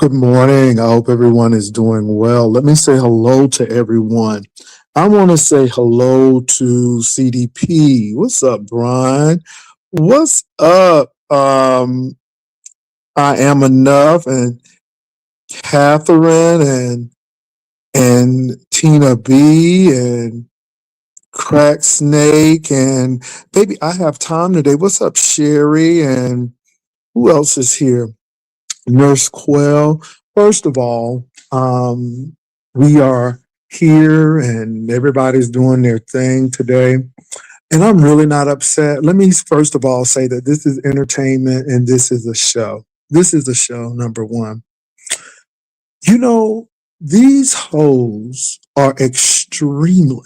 Good morning. I hope everyone is doing well. Let me say hello to everyone. I want to say hello to CDP. What's up, Brian? What's up? I am enough and Catherine and Tina B and Crack Snake and baby, I have time today. What's up, Sherry? And who else is here? Nurse Quell. First of all, we are here and everybody's doing their thing today. And I'm really not upset. Let me first of all say that this is entertainment and this is a show. This is a show, number one. You know, these hoes are extremely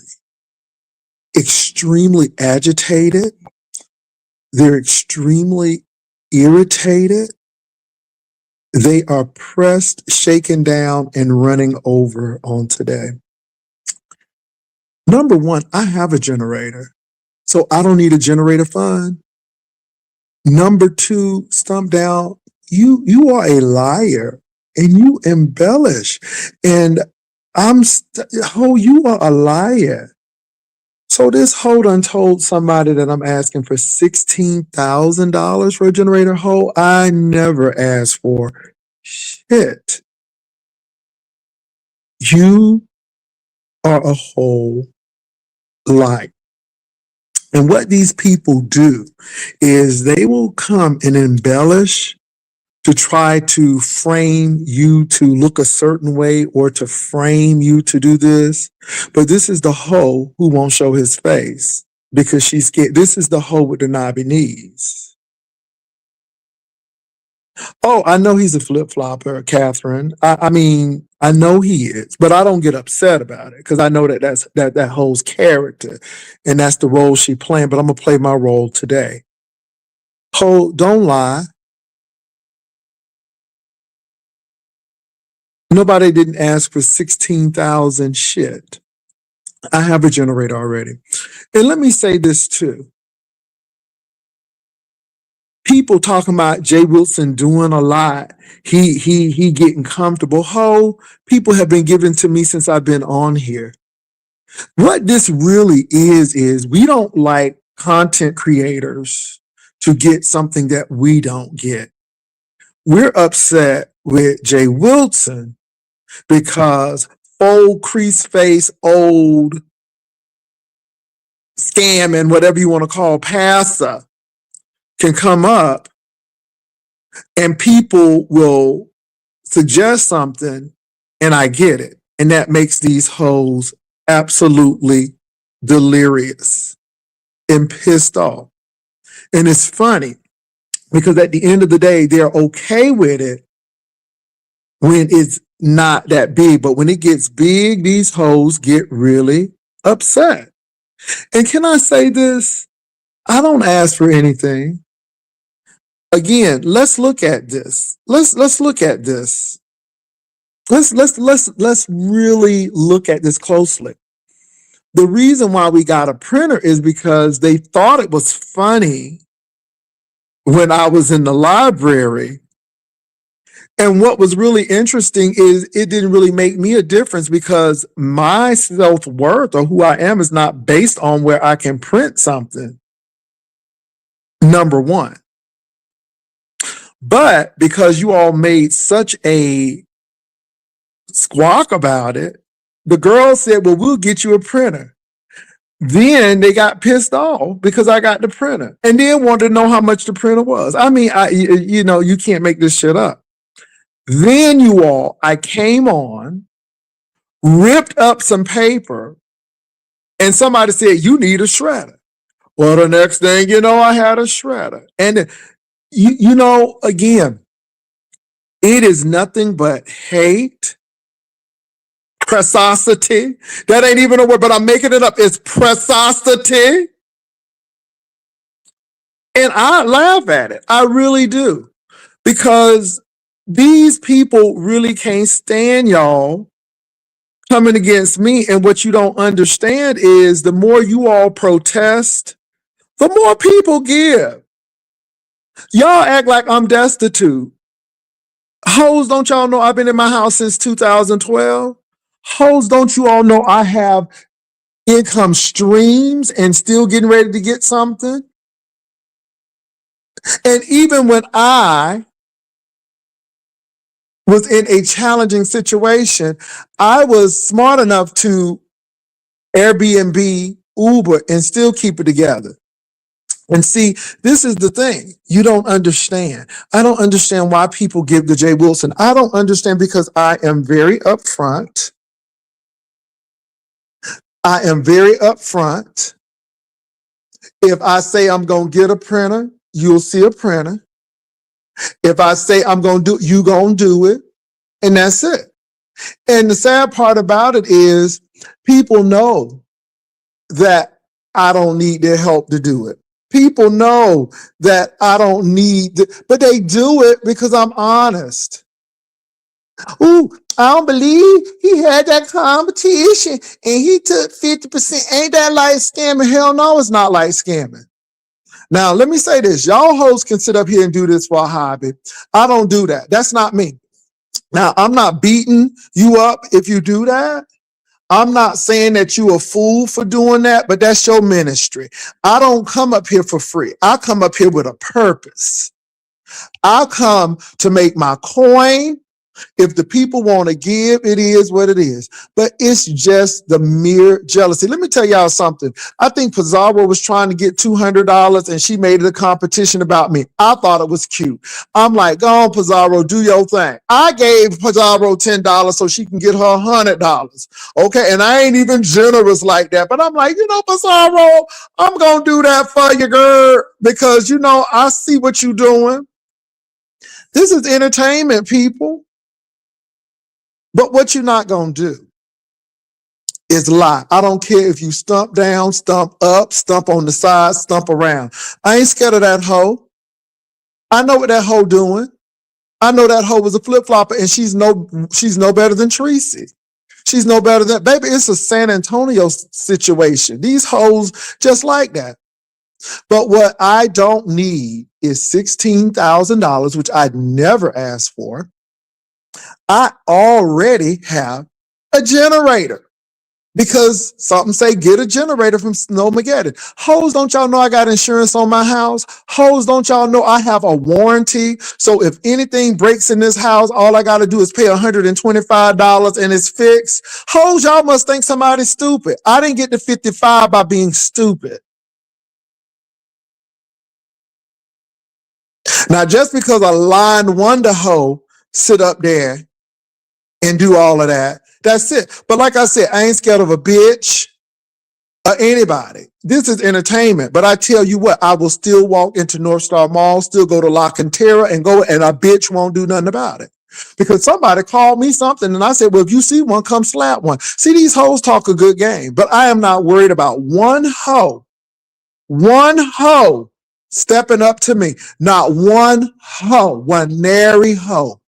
agitated. They're extremely irritated. They are pressed, shaken down, and running over on today. Number one, I have a generator, so I don't need a generator fund. Number two, Stump Down, you are a liar and you embellish. And you are a liar. So this hoe done told somebody that I'm asking for $16,000 for a generator. Hoe, I never asked for shit. You are a whole lie. And what these people do is they will come and embellish to try to frame you to look a certain way or to frame you to do this. But this is the hoe who won't show his face because she's scared. This is the hoe with the knobby knees. Oh, I know he's a flip flopper, Catherine. I mean, I know he is, but I don't get upset about it because I know that that hoe's character, and that's the role she playing. But I'm gonna play my role today. Ho, don't lie. Nobody didn't ask for 16,000 shit. I have a generator already, and let me say this too. People talking about Jay Wilson doing a lot. He getting comfortable. Ho, people have been given to me since I've been on here. What this really is we don't like content creators to get something that we don't get. We're upset with Jay Wilson because old crease face, old scamming, whatever you want to call passer, can come up and people will suggest something and I get it. And that makes these hoes absolutely delirious and pissed off. And it's funny because at the end of the day, they're okay with it when it's not that big. But when it gets big, these hoes get really upset. And can I say this? I don't ask for anything. Again, let's look at this. Let's look at this. Let's really look at this closely. The reason why we got a printer is because they thought it was funny when I was in the library. And what was really interesting is it didn't really make me a difference because my self-worth or who I am is not based on where I can print something. Number one. But because you all made such a squawk about it, the girl said, well, we'll get you a printer. Then they got pissed off because I got the printer and then wanted to know how much the printer was. I mean, you can't make this shit up. Then I came on, ripped up some paper, and somebody said, you need a shredder. Well, the next thing you know, I had a shredder. And again, it is nothing but hate, preciosity. That ain't even a word, but I'm making it up. It's preciosity. And I laugh at it. I really do. Because these people really can't stand y'all coming against me. And what you don't understand is the more you all protest, the more people give. Y'all act like I'm destitute. Hoes, don't y'all know I've been in my house since 2012? Hoes, don't you all know I have income streams and still getting ready to get something? And even when I was in a challenging situation, I was smart enough to Airbnb, Uber, and still keep it together. And see, this is the thing you don't understand. I don't understand why people give to Jay Wilson. I don't understand because I am very upfront. I am very upfront. If I say I'm going to get a printer, you'll see a printer. If I say I'm going to do it, you going to do it. And that's it. And the sad part about it is people know that I don't need their help to do it. People know that I don't need, but they do it because I'm honest. Ooh, I don't believe he had that competition and he took 50%. Ain't that like scamming? Hell no, it's not like scamming. Now, let me say this. Y'all hoes can sit up here and do this for a hobby. I don't do that. That's not me. Now, I'm not beating you up if you do that. I'm not saying that you a fool for doing that, but that's your ministry. I don't come up here for free. I come up here with a purpose. I come to make my coin. If the people want to give, it is what it is. But it's just the mere jealousy. Let me tell y'all something. I think Pizarro was trying to get $200 and she made it a competition about me. I thought it was cute. I'm like, go on, Pizarro, do your thing. I gave Pizarro $10 so she can get her $100. Okay, and I ain't even generous like that. But I'm like, Pizarro, I'm going to do that for you, girl, because, I see what you're doing. This is entertainment, people. But what you're not going to do is lie. I don't care if you stump down, stump up, stump on the side, stump around. I ain't scared of that hoe. I know what that hoe doing. I know that hoe was a flip-flopper and she's no better than Tracy. She's no better than, baby, it's a San Antonio situation. These hoes just like that. But what I don't need is $16,000, which I'd never asked for. I already have a generator because something say get a generator from Snowmageddon. Hoes, don't y'all know I got insurance on my house? Hoes, don't y'all know I have a warranty? So if anything breaks in this house, all I got to do is pay $125 and it's fixed. Hoes, y'all must think somebody's stupid. I didn't get to 55 by being stupid. Now, just because a line wonder hoe sit up there and do all of that, that's it. But like I said, I ain't scared of a bitch or anybody. This is entertainment. But I tell you what, I will still walk into North Star Mall, still go to La Cantera and a bitch won't do nothing about it. Because somebody called me something and I said, well, if you see one, come slap one. See, these hoes talk a good game, but I am not worried about one hoe stepping up to me. Not one hoe, one nary hoe.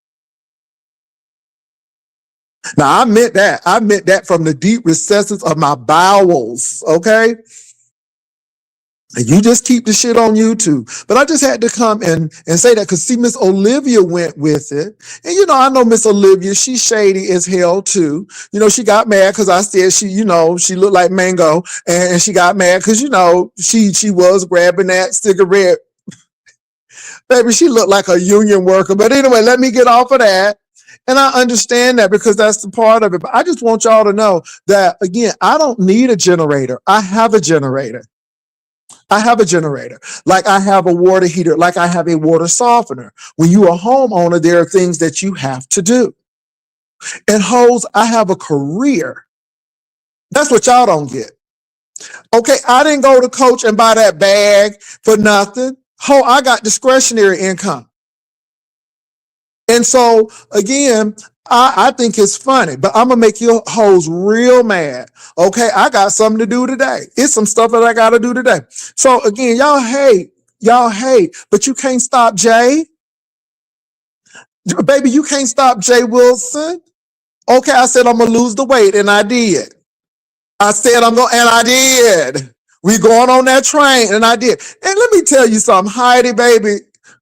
Now, I meant that. I meant that from the deep recesses of my bowels, okay? And you just keep the shit on YouTube. But I just had to come and say that because, see, Miss Olivia went with it. And, I know Miss Olivia, she's shady as hell, too. She got mad because I said she looked like Mango. And she got mad because, she was grabbing that cigarette. Baby, she looked like a union worker. But anyway, let me get off of that. And I understand that because that's the part of it. But I just want y'all to know that, again, I don't need a generator. I have a generator. I have a generator. Like I have a water heater, like I have a water softener. When you are a homeowner, there are things that you have to do. And hoes, I have a career. That's what y'all don't get. Okay, I didn't go to Coach and buy that bag for nothing. Ho, I got discretionary income. And so, again, I think it's funny, but I'm going to make you hoes real mad. Okay, I got something to do today. It's some stuff that I got to do today. So, again, y'all hate, but you can't stop Jay. Baby, you can't stop Jay Wilson. Okay, I said I'm going to lose the weight, and I did. I said I'm going, and I did. We going on that train, and I did. And let me tell you something, Heidi, baby.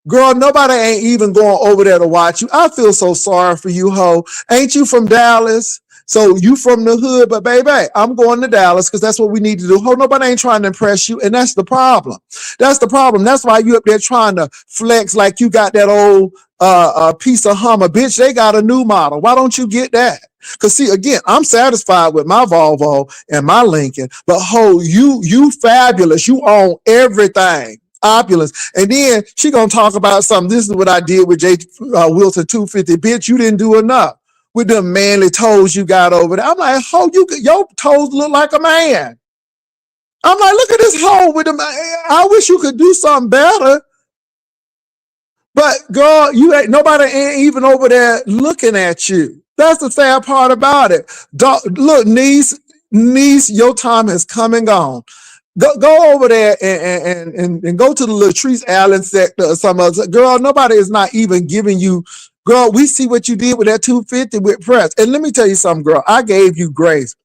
Girl, nobody ain't even going over there to watch you. I feel so sorry for you, ho. Ain't you from Dallas? So you from the hood, but baby, I'm going to Dallas because that's what we need to do. Ho, nobody ain't trying to impress you, and that's the problem. That's the problem. That's why you up there trying to flex like you got that old piece of Hummer. Bitch, they got a new model. Why don't you get that? Because see, again, I'm satisfied with my Volvo and my Lincoln, but ho, you fabulous. You own everything. Opulence. And then she gonna talk about something. This is what I did with J. Wilson 250. Bitch, you didn't do enough with them manly toes you got over there. I'm like, ho, your toes look like a man. I'm like, look at this hoe with them. I wish you could do something better. But girl, you ain't nobody ain't even over there looking at you. That's the sad part about it. Look, niece, your time has come and gone. Go over there and go to the Latrice Allen sector or some other. Girl, nobody is not even giving you. Girl, we see what you did with that 250 with press. And let me tell you something, girl. I gave you grace.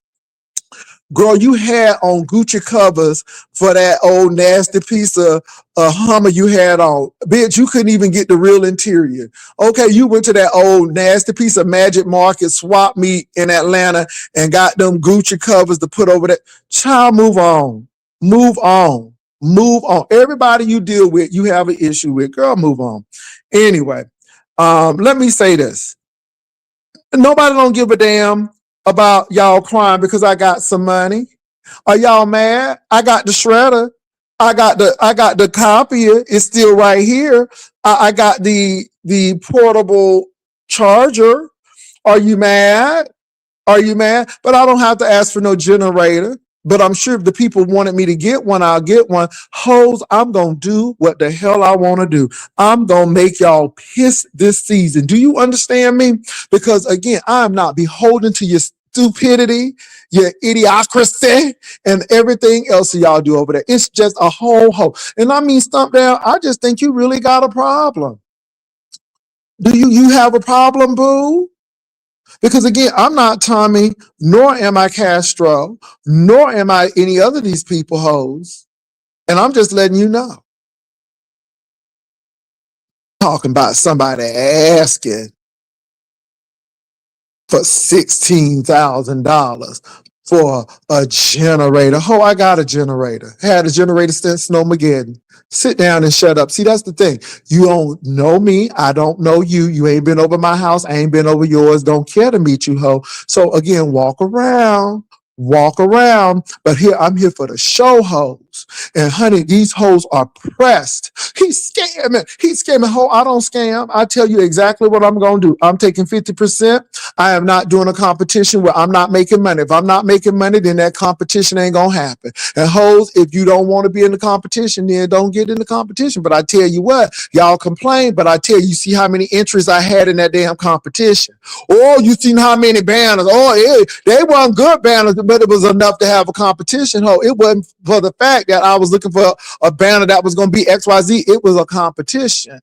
Girl, you had on Gucci covers for that old nasty piece of Hummer you had on. Bitch, you couldn't even get the real interior. Okay, you went to that old nasty piece of Magic Market swap meet in Atlanta and got them Gucci covers to put over that. Child, move on. Move on. Move on. Everybody you deal with, you have an issue with. Girl, move on. Anyway, let me say this. Nobody don't give a damn about y'all crying because I got some money. Are y'all mad? I got the shredder. I got the copier. It's still right here. I got the portable charger. Are you mad? Are you mad? But I don't have to ask for no generator. But I'm sure if the people wanted me to get one, I'll get one. Hoes, I'm going to do what the hell I want to do. I'm going to make y'all piss this season. Do you understand me? Because again, I am not beholden to your stupidity, your idiocracy, and everything else y'all do over there. It's just a whole hoe. And I mean, stump down, I just think you really got a problem. Do you have a problem, boo? Because again, I'm not Tommy, nor am I Castro, nor am I any other of these people hoes. And I'm just letting you know. Talking about somebody asking for $16,000 for a generator. Oh, I got a generator. Had a generator since Snowmageddon. Sit down and shut up. See, that's the thing. You don't know me. I don't know you. You ain't been over my house. I ain't been over yours. Don't care to meet you, ho. So again, walk around. But here, I'm here for the show hoes. And honey, these hoes are pressed. He's scamming. Ho, I don't scam. I tell you exactly what I'm going to do. I'm taking 50%. I am not doing a competition where I'm not making money. If I'm not making money, then that competition ain't going to happen. And hoes, if you don't want to be in the competition, then don't get in the competition. But I tell you what, y'all complain, but I tell you, see how many entries I had in that damn competition. Oh, you seen how many banners. Oh, they weren't good banners, but it was enough to have a competition. Ho, it wasn't for the fact that I was looking for a banner that was going to be XYZ. It was a competition.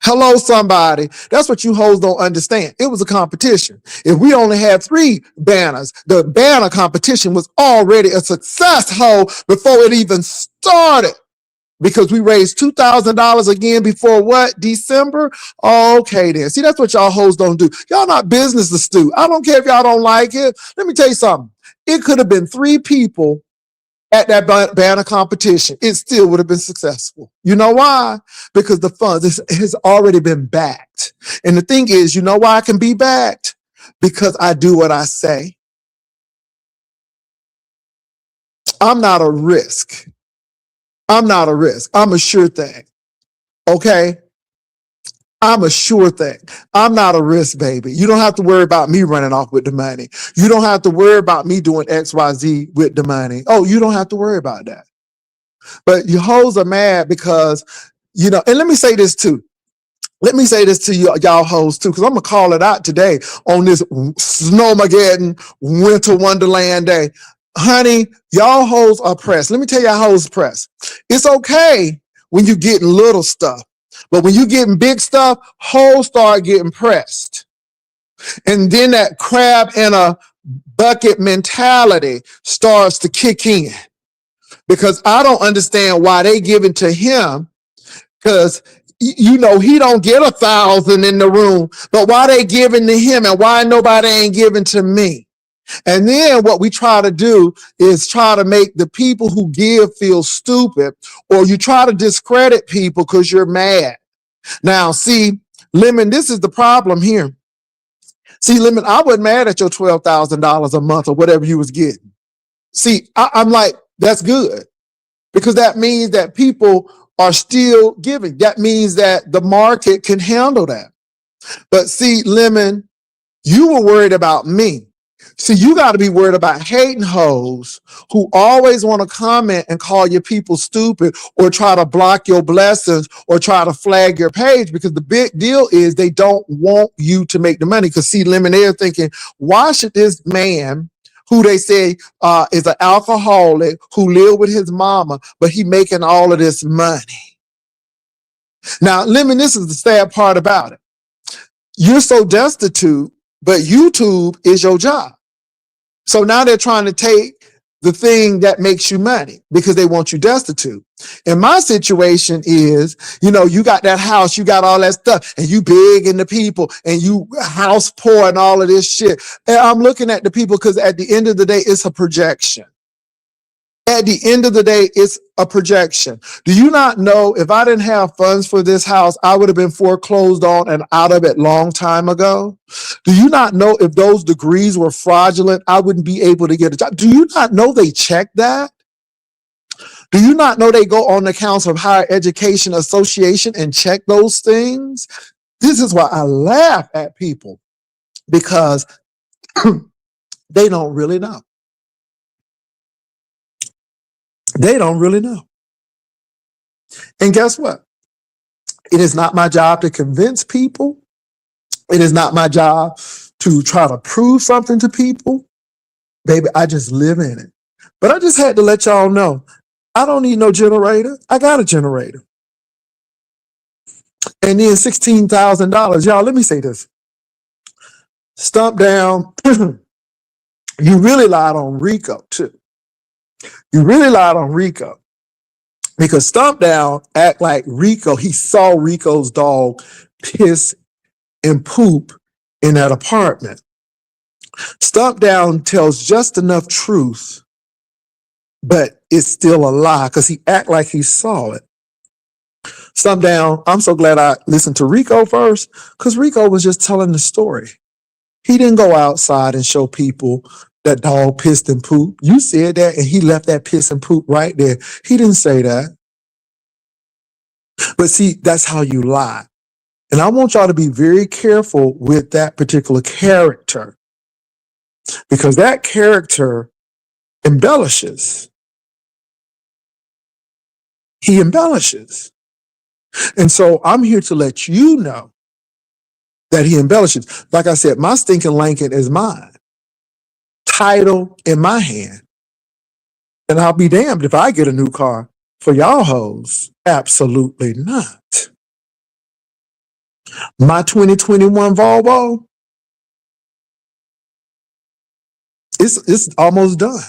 Hello, somebody. That's what you hoes don't understand. It was a competition. If we only had 3 banners, the banner competition was already a success, ho, before it even started. Because we raised $2,000 again before what? December? Okay, then. See, that's what y'all hoes don't do. Y'all not business to stew. I don't care if y'all don't like it. Let me tell you something. It could have been 3 people at that banner competition. It still would have been successful. You know why? Because the funds has already been backed. And the thing is, you know why I can be backed? Because I do what I say. I'm not a risk. I'm a sure thing. Okay? I'm a sure thing. I'm not a risk, baby. You don't have to worry about me running off with the money. You don't have to worry about me doing XYZ with the money. Oh, you don't have to worry about that. But you hoes are mad because, and let me say this too. Let me say this to y'all hoes too, because I'm going to call it out today on this Snowmageddon Winter Wonderland day. Honey, y'all hoes are pressed. Let me tell y'all hoes pressed. It's okay when you're getting little stuff. But when you're getting big stuff, hoes start getting pressed. And then that crab in a bucket mentality starts to kick in. Because I don't understand why they give it to him Cause you know, he don't get 1,000 in the room, but why they giving to him and why nobody ain't giving to me? And then what we try to do is try to make the people who give feel stupid, or you try to discredit people because you're mad. Now, see, Lemon, this is the problem here. See, Lemon, I wasn't mad at your $12,000 a month or whatever you was getting. See, I'm like, that's good, because that means that people are still giving. That means that the market can handle that. But see, Lemon, you were worried about me. See, you got to be worried about hating hoes who always want to comment and call your people stupid or try to block your blessings or try to flag your page, because the big deal is they don't want you to make the money. Because see, Lemon, they're thinking, why should this man who they say is an alcoholic who lived with his mama, but he making all of this money? Now, Lemon, this is the sad part about it. You're so destitute, but YouTube is your job. So now they're trying to take the thing that makes you money because they want you destitute. And my situation is, you know, you got that house, you got all that stuff, and you big in the people, and you house poor and all of this shit. And I'm looking at the people because at the end of the day, it's a projection. At the end of the day, it's a projection. Do you not know if I didn't have funds for this house, I would have been foreclosed on and out of it long time ago? Do you not know if those degrees were fraudulent, I wouldn't be able to get a job? Do you not know they check that? Do you not know they go on the Council of Higher Education Association and check those things? This is why I laugh at people, because they don't really know. They don't really know. And guess what? It is not my job to convince people. It is not my job to try to prove something to people. Baby, I just live in it. But I just had to let y'all know, I don't need no generator. I got a generator. And then $16,000. Y'all, let me say this. Stump Down, you really lied on Rico too. You really lied on Rico. Because Stump Down act like Rico, he saw Rico's dog piss and poop in that apartment. Stump Down tells just enough truth, but it's still a lie because he act like he saw it. Stump Down, I'm so glad I listened to Rico first, because Rico was just telling the story. He didn't go outside and show people that dog pissed and poop. You said that, and he left that piss and poop right there. He didn't say that. But see, that's how you lie. And I want y'all to be very careful with that particular character, because that character embellishes. He embellishes. And so I'm here to let you know that he embellishes. Like I said, my stinking Lincoln is mine. Title in my hand. And I'll be damned if I get a new car for y'all hoes. Absolutely not. My 2021 Volvo, it's almost done.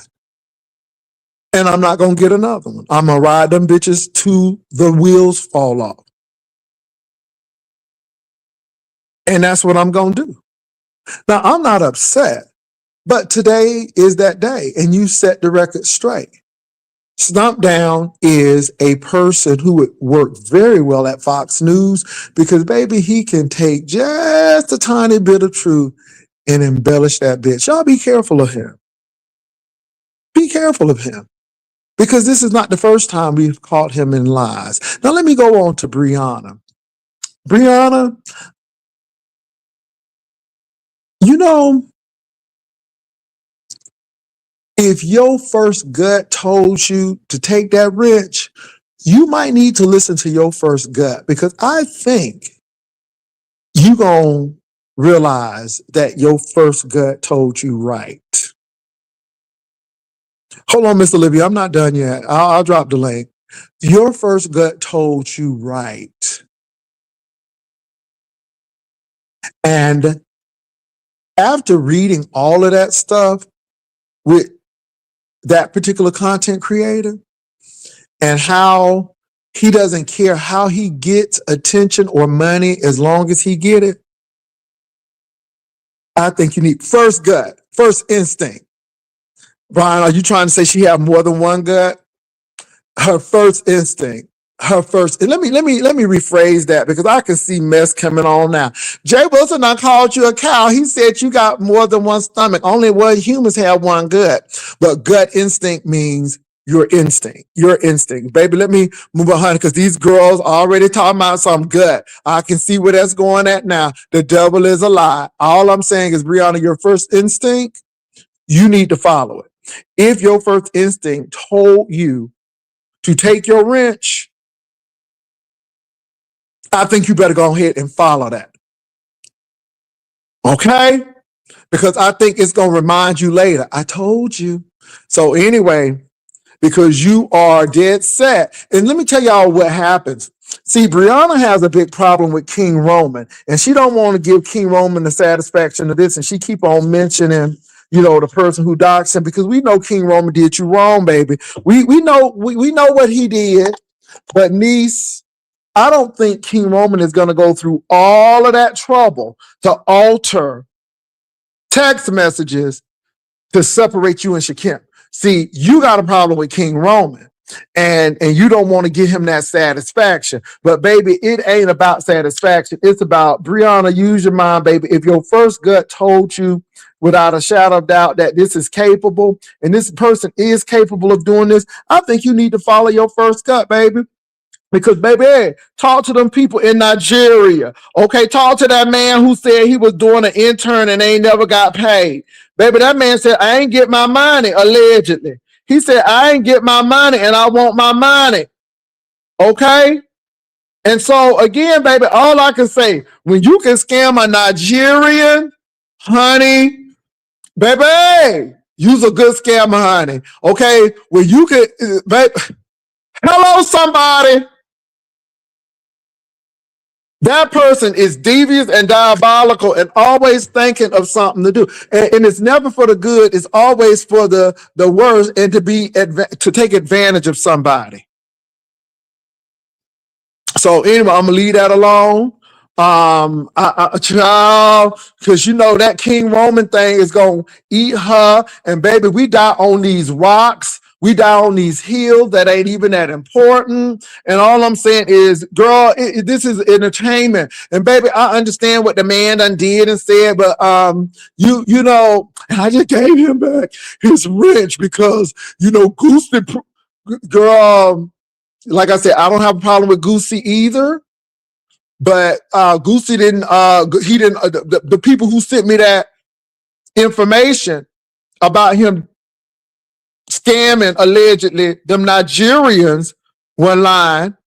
And I'm not going to get another one. I'm going to ride them bitches till the wheels fall off. And that's what I'm going to do. Now, I'm not upset, but today is that day, and you set the record straight. Stump Down is a person who would work very well at Fox News, because, baby, he can take just a tiny bit of truth and embellish that bitch. Y'all be careful of him. Be careful of him, because this is not the first time we've caught him in lies. Now, let me go on to Brianna. Brianna, you know, if your first gut told you to take that wrench, you might need to listen to your first gut, because I think you're going to realize that your first gut told you right. Hold on, Miss Olivia, I'm not done yet. I'll drop the link. Your first gut told you right. And after reading all of that stuff with that particular content creator, and how He doesn't care how he gets attention or money as long as he get it. I think you need first gut, first instinct. Brian, are you trying to say she have more than one gut? Her first instinct. Her first, and let me rephrase that because I can see mess coming on now. Jay Wilson, I called you a cow. He said you got more than one stomach. Only one humans have one gut. But gut instinct means your instinct. Baby, let me move on because these girls already talking about some gut. I can see where that's going at now. The devil is a lie. All I'm saying is, Brianna, your first instinct, you need to follow it. If your first instinct told you to take your wrench, I think you better go ahead and follow that. Okay? Because I think it's going to remind you later. I told you. So anyway, because you are dead set. And let me tell y'all what happens. See, Brianna has a big problem with King Roman, and she don't want to give King Roman the satisfaction of this, and she keep on mentioning, you know, the person who doxed him, because we know King Roman did you wrong, baby. We know what he did, but niece, I don't think King Roman is going to go through all of that trouble to alter text messages to separate you and Shakim. See, you got a problem with King Roman, and you don't want to give him that satisfaction. But baby, it ain't about satisfaction. It's about, Brianna, use your mind, baby. If your first gut told you without a shadow of doubt that this is capable and this person is capable of doing this, I think you need to follow your first gut, baby. Because, baby, hey, talk to them people in Nigeria. Okay, talk to that man who said he was doing an intern and ain't never got paid. Baby, that man said, I ain't get my money, allegedly. He said, I ain't get my money and I want my money. Okay? And so, again, baby, all I can say, when you can scam a Nigerian, honey, baby, you's a good scammer, honey. Okay? When you can, baby, hello, somebody. That person is devious and diabolical and always thinking of something to do. And it's never for the good. It's always for the worst and to take advantage of somebody. So anyway, I'm going to leave that alone. Child, because you know that King Roman thing is going to eat her. And baby, we die on these rocks. We die on these hills that ain't even that important. And all I'm saying is, girl, this is entertainment. And baby, I understand what the man done did and said, but you know, and I just gave him back his wrench because, you know, Goosey, girl, like I said, I don't have a problem with Goosey either. But Goosey didn't, the people who sent me that information about him scamming, allegedly, them Nigerians were lying,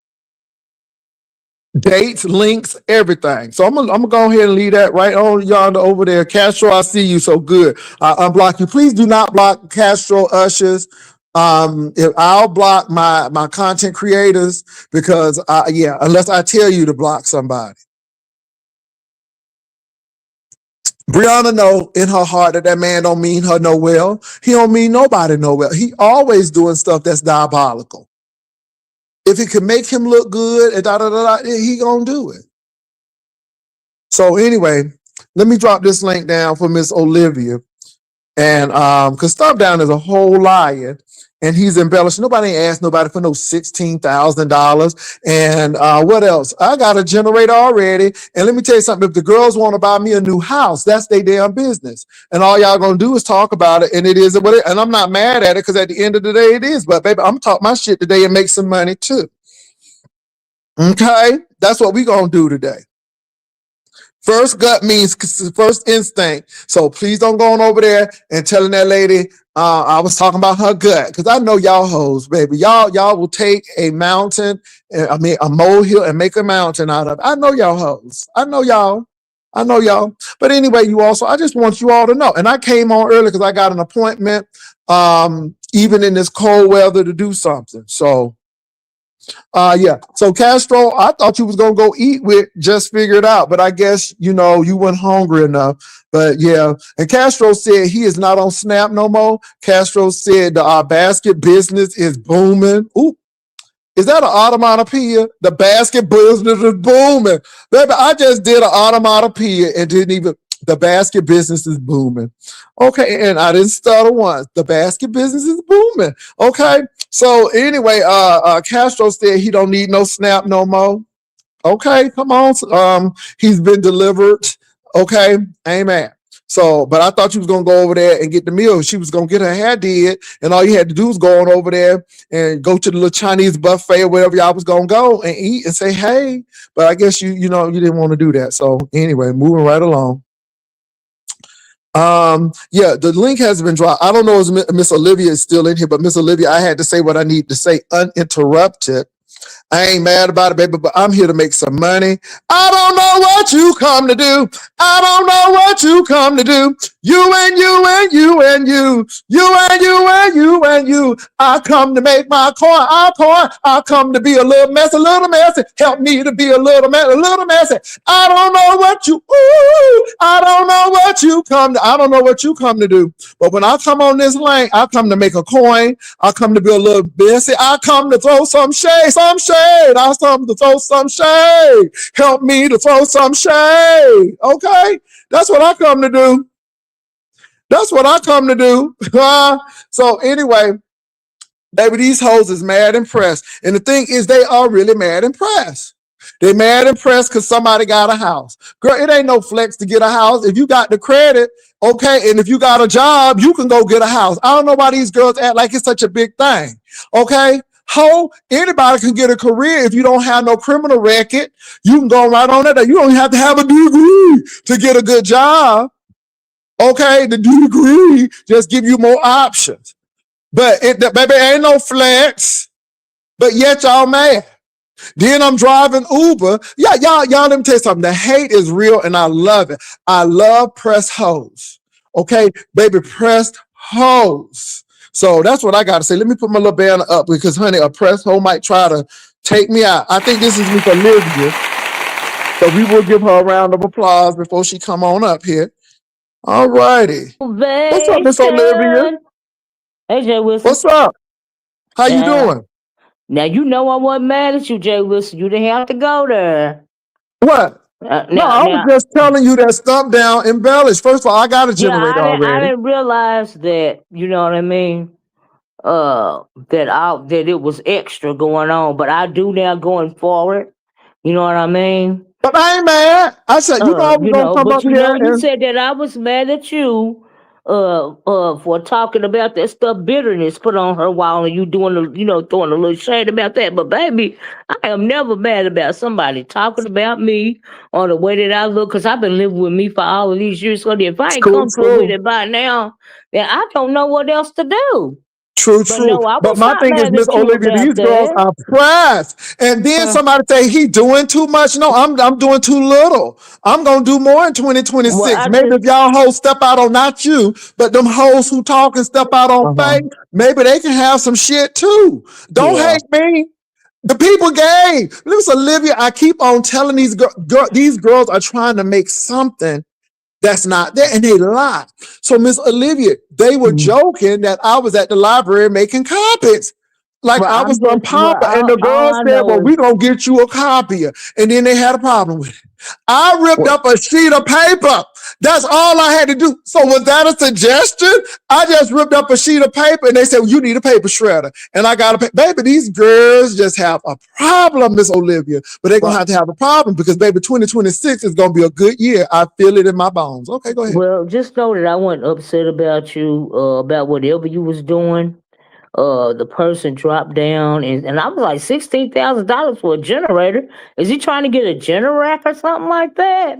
dates, links, everything. So I'm gonna go ahead and leave that right on yonder over there. Castro, I see you, so good. I unblock you. Please do not block Castro Ushers. If I'll block my content creators because unless I tell you to block somebody. Brianna know in her heart that man don't mean her no well. He don't mean nobody no well. He always doing stuff that's diabolical. If it can make him look good and he gonna do it. So anyway, let me drop this link down for Miss Olivia. And because Stomp Down is a whole liar. And he's embellished. Nobody ain't asked nobody for no $16,000. And what else? I got a generator already. And let me tell you something. If the girls want to buy me a new house, that's their damn business. And all y'all gonna do is talk about it. And it is what it. And I'm not mad at it because at the end of the day, it is. But baby, I'm talk my shit today and make some money too. Okay, that's what we gonna do today. First gut means first instinct. So please don't go on over there and telling that lady I was talking about her gut, because I know y'all hoes, baby. Y'all will take a mountain, a molehill, and make a mountain out of it. I know y'all hoes. I know y'all. But anyway, I just want you all to know. And I came on early because I got an appointment, even in this cold weather, to do something. So. So Castro, I thought you was gonna go eat with Just Figure It Out, but I guess you weren't hungry enough. But yeah, and Castro said he is not on Snap no more. Castro said our basket business is booming. Ooh, Is that an automatopoeia? The basket business is booming. Baby, I just did an automatopoeia and didn't even, the basket business is booming. Okay, and I didn't stutter once. The basket business is booming. Okay, so anyway, Castro said he don't need no SNAP no more. Okay, come on. He's been delivered. Okay, amen. So, but I thought you was gonna go over there and get the meal. She was gonna get her hair did, and all you had to do was go on over there and go to the little Chinese buffet or wherever y'all was gonna go and eat and say hey. But I guess you didn't want to do that. So anyway, moving right along. Yeah, the link has been dropped. I don't know if Miss Olivia is still in here, but Miss Olivia, I had to say what I need to say uninterrupted. I ain't mad about it, baby, but I'm here to make some money. I don't know what you come to do. I don't know what you come to do. You and you and you and you. You and you and you and you. I come to make my coin. I come to be a little messy. Help me to be a little messy. I don't know what you, I don't know what you come to. I don't know what you come to do. But when I come on this lane, I come to make a coin. I come to be a little messy. I come to throw some shade. I come to throw some shade. Help me to throw some shade. Okay? That's what I come to do. That's what I come to do. So anyway, baby, these hoes is mad impressed. And the thing is, they are really mad impressed. They mad impressed because somebody got a house. Girl, it ain't no flex to get a house. If you got the credit, okay, and if you got a job, you can go get a house. I don't know why these girls act like it's such a big thing. Okay? Anybody can get a career if you don't have no criminal record. You can go right on that. You don't have to have a degree to get a good job. Okay, the degree just give you more options. But baby, ain't no flex. But yet y'all mad. Then I'm driving Uber. Yeah, y'all, let me tell you something. The hate is real and I love it. I love pressed hoes. Okay, baby, pressed hoes. So that's what I got to say. Let me put my little banner up because, honey, a pressed hoe might try to take me out. I think this is Miss Olivia. So we will give her a round of applause before she come on up here. All righty. What's up, Miss Olivia? Hey, Jay Wilson. What's up? How you doing? Now, you know I wasn't mad at you, Jay Wilson. You didn't have to go there. What? I was just telling you that Stump Down embellished. First of all, I got a generator already. I didn't realize that, you know what I mean, that it was extra going on. But I do now going forward. You know what I mean? But I ain't mad. I said, I was gonna come up here. You said that I was mad at you for talking about that stuff bitterness put on her while you doing throwing a little shade about that. But baby, I am never mad about somebody talking about me or the way that I look, because I've been living with me for all of these years. So if I ain't comfortable with it by now, then I don't know what else to do. True. But my thing is, Miss Olivia, these girls are pressed. And then somebody say he doing too much. No, I'm doing too little. I'm gonna do more in 2026. Well, maybe if y'all hoes step out on, not you, but them hoes who talk and step out on faith, maybe they can have some shit too. Don't hate me. The people gay. Miss Olivia, I keep on telling these girls are trying to make something that's not there, and they lie. So, Miss Olivia, they were joking that I was at the library making copies. Like I was on Papa, and the girl said, well, we're going to get you a copier. And then they had a problem with it. I ripped up a sheet of paper. That's all I had to do. So was that a suggestion? I just ripped up a sheet of paper and they said, well, you need a paper shredder. And I got baby, these girls just have a problem, Miss Olivia. But they're going to have a problem because, baby, 2026 is going to be a good year. I feel it in my bones. Okay, go ahead. Well, just know that I wasn't upset about you, about whatever you was doing. The person dropped down and I was like, $16,000 for a generator. Is he trying to get a Generac or something like that?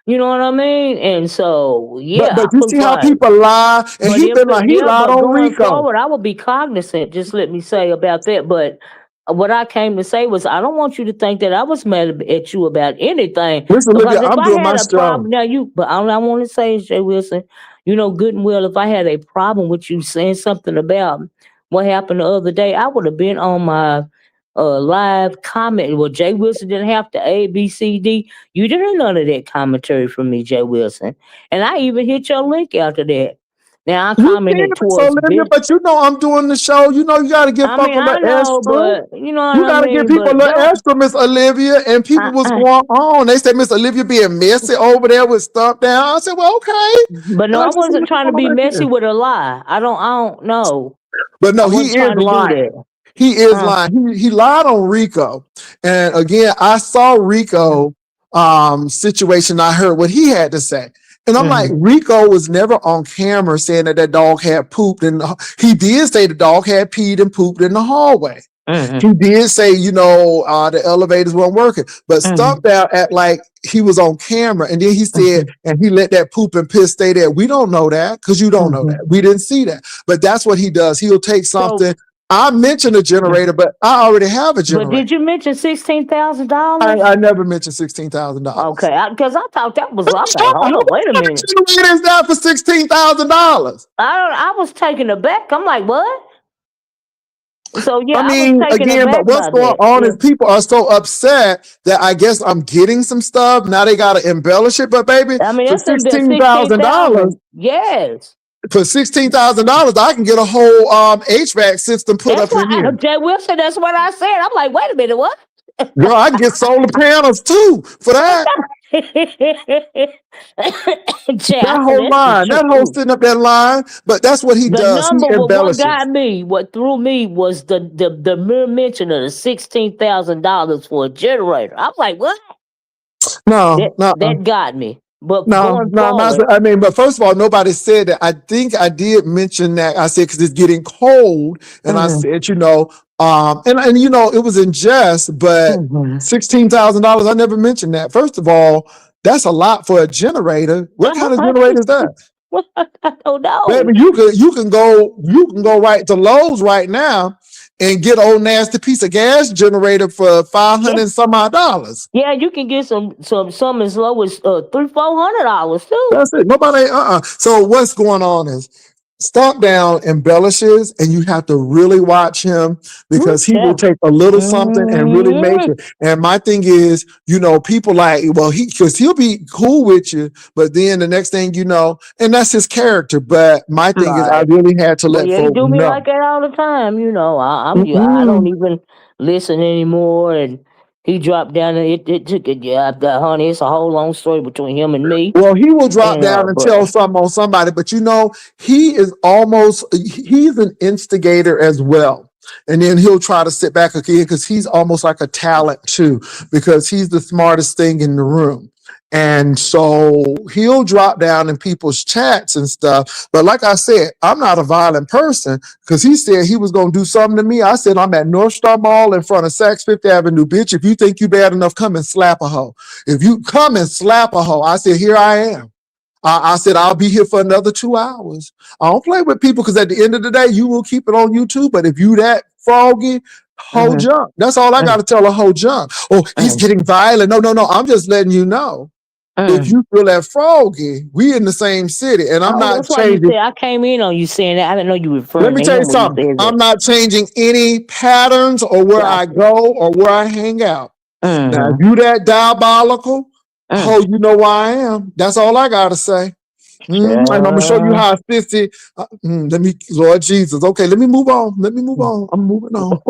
You know what I mean? And so, yeah. But you see how people lie, and he lied on Rico. Forward, I would be cognizant, just let me say about that. But what I came to say was, I don't want you to think that I was mad at you about anything. Listen, Olivia, I'm doing my job. But all I want to say is, Jay Wilson, you know good and well, if I had a problem with you saying something about what happened the other day, I would have been on my live comment. Well, Jay Wilson didn't have to A, B, C, D. You didn't hear none of that commentary from me, Jay Wilson. And I even hit your link after that. Now I You commented can, so towards Olivia, this. but you know I'm doing the show. You know you got to give I folk mean, a I little know, extra. but you know You what I got to give mean. people a But little don't. extra, Miss Olivia. And people was I, going on. They said Miss Olivia being messy over there with stuff down. I said, well, okay. but And no, I I just wasn't what's trying to going be on back messy here. with a lie. I don't know. But I no, he wasn't is trying to do lying. that. He is Uh, lying. He lied on Rico. And again, I saw Rico situation. I heard what he had to say. And I'm like, mhm, Rico was never on camera saying that that dog had pooped. And he did say the dog had peed and pooped in the hallway. mhm, He did say, the elevators weren't working. But mhm. Stump Down act like he was on camera. And then he said, Mhm, and he let that poop and piss stay there. We don't know that because you don't know mhm. that. We didn't see that. But that's what he does. He'll take So, something. I mentioned a generator, but I already have a but generator. did you mention $16,000? I never mentioned $16,000. Okay, because I thought that was. I'm like, Nobody hold on, wait a minute. generator is that for $16,000. I was taken aback. I'm like, what? So I yeah, I was mean, taken again, aback but what's by going that. on Yeah. is people are so upset that I guess I'm getting some stuff. Now they gotta embellish it. But baby, I mean, for that's in the $16,000, 16,000. Yes, I can get a whole HVAC system put that's up in what here. Jay Wilson. That's what I said. I'm like, wait a minute, what? Girl, I can get solar panels too for that. Jay, I That know whole that's the line, that whole truth. sitting up that line. But that's what he The does. He number, what embellishes. got me, what threw me was the mere mention of the $16,000 for a generator. I'm like, what? No, That no. that got me. But No, going no, not. forward, I mean, but first of all, nobody said that. I think I did mention that. I said because it's getting cold, and I mhm, said, and it was in jest, but mhm. $16,000. I never mentioned that. First of all, that's a lot for a generator. What kind of generator is that, I don't know. baby? You can go right to Lowe's right now and get old nasty piece of gas generator for $500 Yeah, and some odd dollars. yeah, you can get some as low as $300-400 too. That's it. Nobody. So what's going on is Stomp Down embellishes, and you have to really watch him Ooh, because he will child. take a little something and really make Mhm. it. And my thing is, people like, well, because he'll be cool with you, but then the next thing you know, and that's his character. But my thing is, I Right. really had to Well, let yeah, he folk do me know. like that all the time. I don't Mm-mm. even listen anymore. And he dropped down, and it took it. Yeah, honey, it's a whole long story between him and me. Well, he will drop And down and but tell something on somebody, but he's an instigator as well. And then he'll try to sit back again because he's almost like a talent too, because he's the smartest thing in the room. And so he'll drop down in people's chats and stuff. But like I said, I'm not a violent person because he said he was going to do something to me. I said, I'm at North Star Mall in front of Saks Fifth Avenue, bitch. If you think you bad enough, come and slap a hoe. If you come and slap a hoe, I said, here I am. I said, I'll be here for another 2 hours. I don't play with people because at the end of the day, you will keep it on YouTube. But if you that froggy, hoe mhm, jump. That's all I got mm, to tell a hoe jump. Oh, he's mm, getting violent. No, no, no. I'm just letting you know. If mm. you feel that froggy, we in the same city. And I'm Oh, not that's why you changing. said I came in on you saying that. I didn't know you were Let referring me to tell you him when you something. said that. I'm not changing any patterns or where I Gotcha. go or where I hang out. Now, if Mm-hmm. you that diabolical, Mm. ho, you know where I am. That's all I got to say. And I'm gonna show you Child. how 50. Lord Jesus. Okay, let me move on. Let me move on. I'm moving on.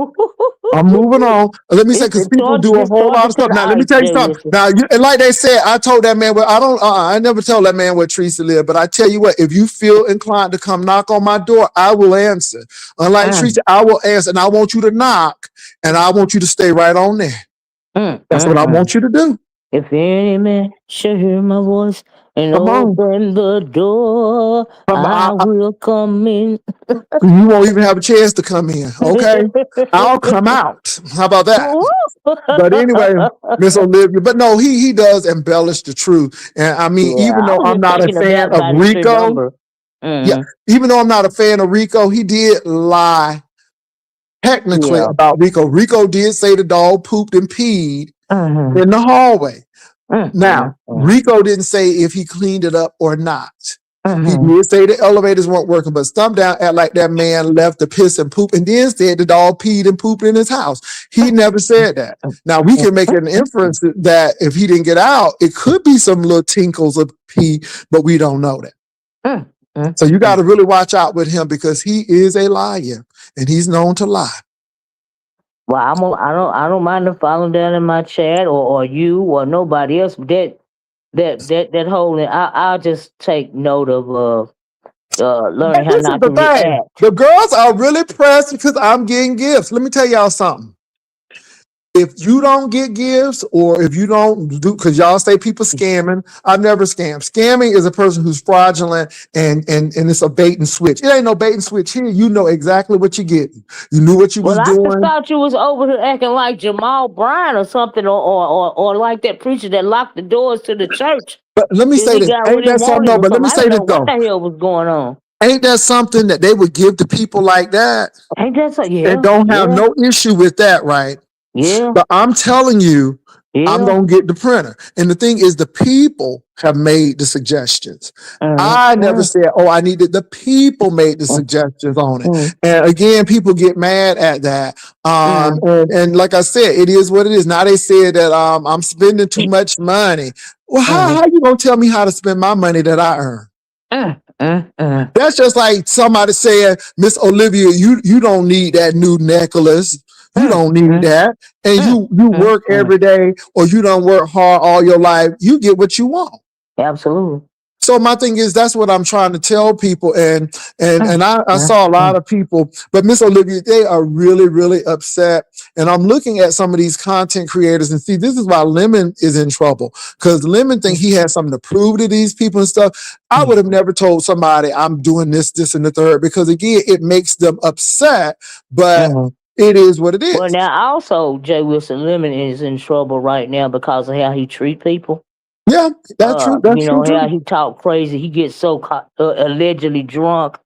I'm moving on. Let me say, It's because the people do a it's whole lot torture of to stuff. the Now, let me ice, tell you Jay something. Wilson. Now, and like they said, I told that man, well, I don't, I never tell that man where Teresa live. But I tell you what, if you feel inclined to come knock on my door, I will answer. Unlike Mm, Teresa, I will answer, and I want you to knock, and I want you to stay right on there. That's what I mm. want you to do. If any man shall hear my voice and Come on. open the door, I I, will come in. You won't even have a chance to come in. Okay. I'll come out. How about that? Woo! But anyway, Miss Olivia, but no, he does embellish the truth. And I mean, Yeah, even I though was I'm just not a taken fan aback of by the sheer Rico, number. yeah, Mm, even though I'm not a fan of Rico, he did lie technically yeah. about Rico. Rico did say the dog pooped and peed Mm, in the hallway. mm, Now, mm, mm, Rico didn't say if he cleaned it up or not. He mm. did say the elevators weren't working, but Stump Down act like that man left the piss and poop and then said the dog peed and pooped in his house. He never said that. Now we can make an inference that if he didn't get out, it could be some little tinkles of pee, but we don't know that. So you got to really watch out with him because he is a liar and he's known to lie. Well, I don't mind them following down in my chat or you or nobody else. That whole I'll just take note of learning how This is not the to thing. react. The girls are really pressed because I'm getting gifts. Let me tell y'all something. If you don't get gifts or if you don't do, because y'all say people scamming, I've never scammed. Scamming is a person who's fraudulent and it's a bait and switch. It ain't no bait and switch here. You know exactly what you're getting. You knew what you was Well, I just doing. thought you was over here acting like Jamal Bryant or something, or like that preacher that locked the doors to the church. But let me say He this. got Ain't what he that something? wanted No, or but let something. me I say didn't this know what though. the hell was going on. Ain't that something that they would give to people like that Ain't that so? Yeah, and don't have yeah, no issue with that, right? yeah, But I'm telling you, I'm yeah. going to get the printer. And the thing is, the people have made the suggestions. I never said, oh, I needed. The people made the suggestions on it. And again, people get mad at that. And like I said, it is what it is. Now they said that I'm spending too much money. Well, how you going to tell me how to spend my money that I earn? That's just like somebody saying, Miss Olivia, you don't need that new necklace. You don't need that. And you work every day or you don't work hard all your life. You get what you want. Absolutely. So my thing is, that's what I'm trying to tell people. And I saw a lot of people, but Miss Olivia, they are really, really upset. And I'm looking at some of these content creators and see, this is why Lemon is in trouble. Because Lemon think he has something to prove to these people and stuff. I would have never told somebody I'm doing this, and the third, because again, it makes them upset, but it is what it is. Well, now also Jay Wilson Lemon is in trouble right now because of how he treat people. Yeah, that's true. That's you know true how too. he talk crazy. He gets so allegedly drunk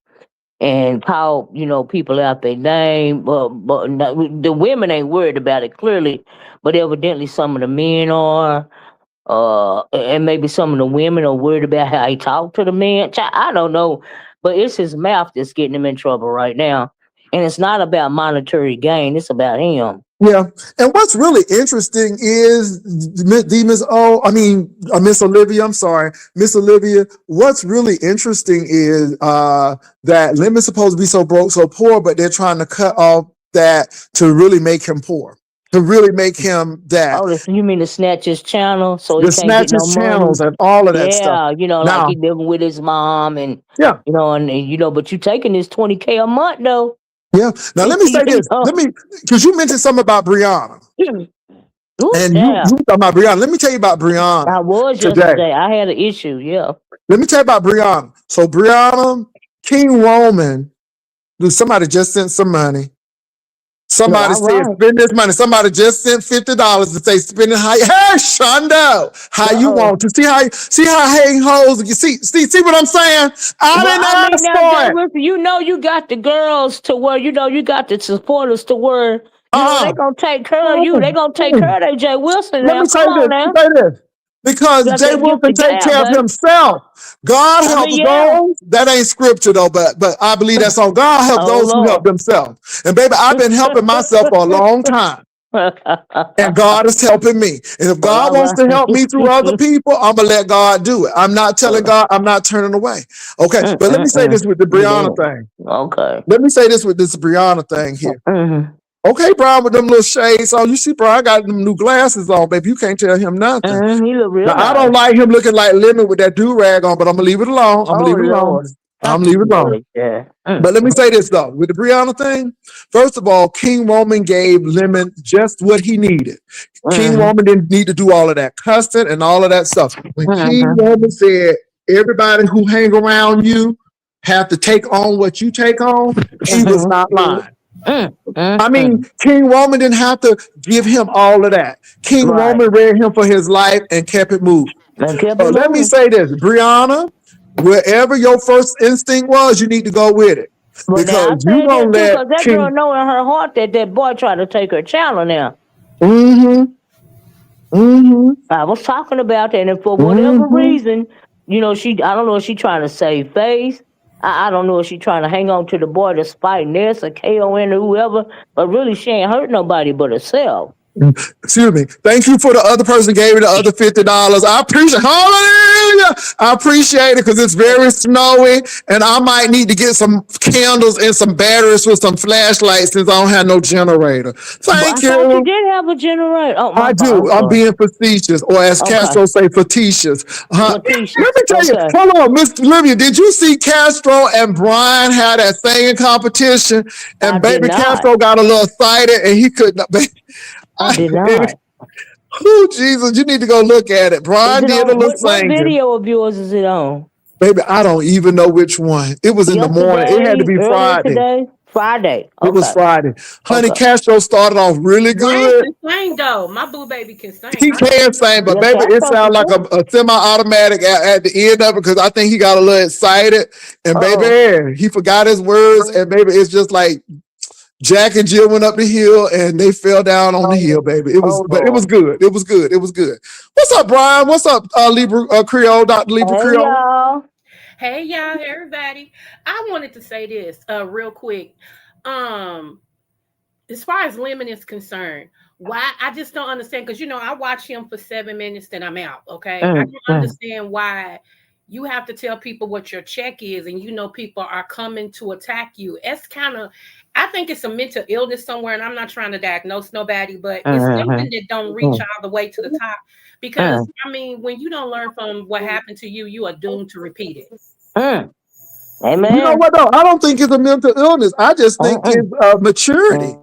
and call people out their name. But the women ain't worried about it clearly, but evidently some of the men are. And maybe some of the women are worried about how he talk to the men. I don't know, but it's his mouth that's getting him in trouble right now, and it's not about monetary gain. It's about him. Yeah, and what's really interesting is Miss Olivia. I'm sorry, Miss Olivia. What's really interesting is that Lemon's supposed to be so broke, so poor, but they're trying to cut off that to really make him poor, to really make him that. Oh, you mean to snatch his channel so he The can't get no snatches money? channels and all of that stuff. Yeah, like Now, he living with his mom and yeah, but you taking this $20K a month though. yeah. Now let me say this. Because you mentioned something about Brianna. Ooh, And you talking about Brianna. Let me tell you about Brianna. I was today. yesterday. I had an issue, yeah. Let me tell you about Brianna. So Brianna, King Roman, somebody just sent some money. Somebody said, spend this money. Somebody just sent $50 to say, spend it how you, hey, Shondo, how you want to. See how hating hoes, you see what I'm saying? I didn't ask for it. You got the girls to where, you got the supporters to where, they gonna take care of you. They gonna take care of Jay Wilson now. Come on now. Let me say this. Because Jay Wilson takes care of himself. God helps those. That ain't scripture though, but I believe that's on. God helps those who help themselves. And baby, I've been helping myself for a long time. And God is helping me. And if God wants to help me through other people, I'm gonna let God do it. I'm not telling God, I'm not turning away. Okay. But let me say this with the Brianna thing. Okay. Let me say this with this Brianna thing here. Okay, Brian, with them little shades on. You see, Brian, I got them new glasses on, baby. You can't tell him nothing. He look real now, nice. I don't like him looking like Lemon with that do-rag on, but I'm going to leave it alone. I'm going to leave it alone. I'm leaving it alone. Yeah. But let me say this, though. With the Brianna thing, first of all, King Roman gave Lemon just what he needed. King Roman didn't need to do all of that cussing and all of that stuff. When King Roman said, everybody who hang around you have to take on what you take on, he was not lying. I mean, King Roman didn't have to give him all of that. King Roman read him for his life and kept it moving. So let me say this, Brianna, wherever your first instinct was, you need to go with it. Because you gonna let that girl know in her heart that boy tried to take her channel now. I was talking about that, and for whatever reason, I don't know if she's trying to save face. I don't know if she's trying to hang on to the boy to spite Ness or KON or whoever, but really she ain't hurt nobody but herself. Excuse me. Thank you for the other person gave me the other $50. I appreciate it. Hallelujah! I appreciate it because it's very snowy, and I might need to get some candles and some batteries with some flashlights since I don't have no generator. But I Thank thought you you. did have a generator. Oh, my I fault. do. I'm sorry. being facetious, or as Okay. Castro say, facetious. Facetious. Let me tell you. Okay. Hold on, Miss Olivia. Did you see Castro and Brian had that singing competition, and I did baby not. Castro got a little excited, and he could not. I did And- not. Oh Jesus! You need to go look at it. Is Brian it did a on? little What singing. video of yours is it on? Baby, I don't even know which one. It was in the morning. It had to be Earlier Friday. today? Friday. It was Okay. Friday. Honey, Okay. Castro started off really Brian good. can sing though. My boo baby can sing. He can sing, but Yeah, baby, it Castro sounded like can a semi-automatic at the end of it because I think he got a little excited. And Uh-oh. baby, he forgot his words. And baby, it's just like Jack and Jill went up the hill and they fell down on the hill, baby. It was, but it was good. It was good. It was good. What's up, Brian? What's up, Libra Creole, Dr. Libra Hey, Creole? y'all. Hey y'all, everybody. I wanted to say this real quick. As far as Lemon is concerned, why I just don't understand because I watch him for 7 minutes, then I'm out. Okay. I don't understand why you have to tell people what your check is, and people are coming to attack you. It's I think it's a mental illness somewhere, and I'm not trying to diagnose nobody, but it's something that don't reach all the way to the top. Because when you don't learn from what happened to you, you are doomed to repeat it. Amen. You know what though? I don't think it's a mental illness. I just think it's maturity.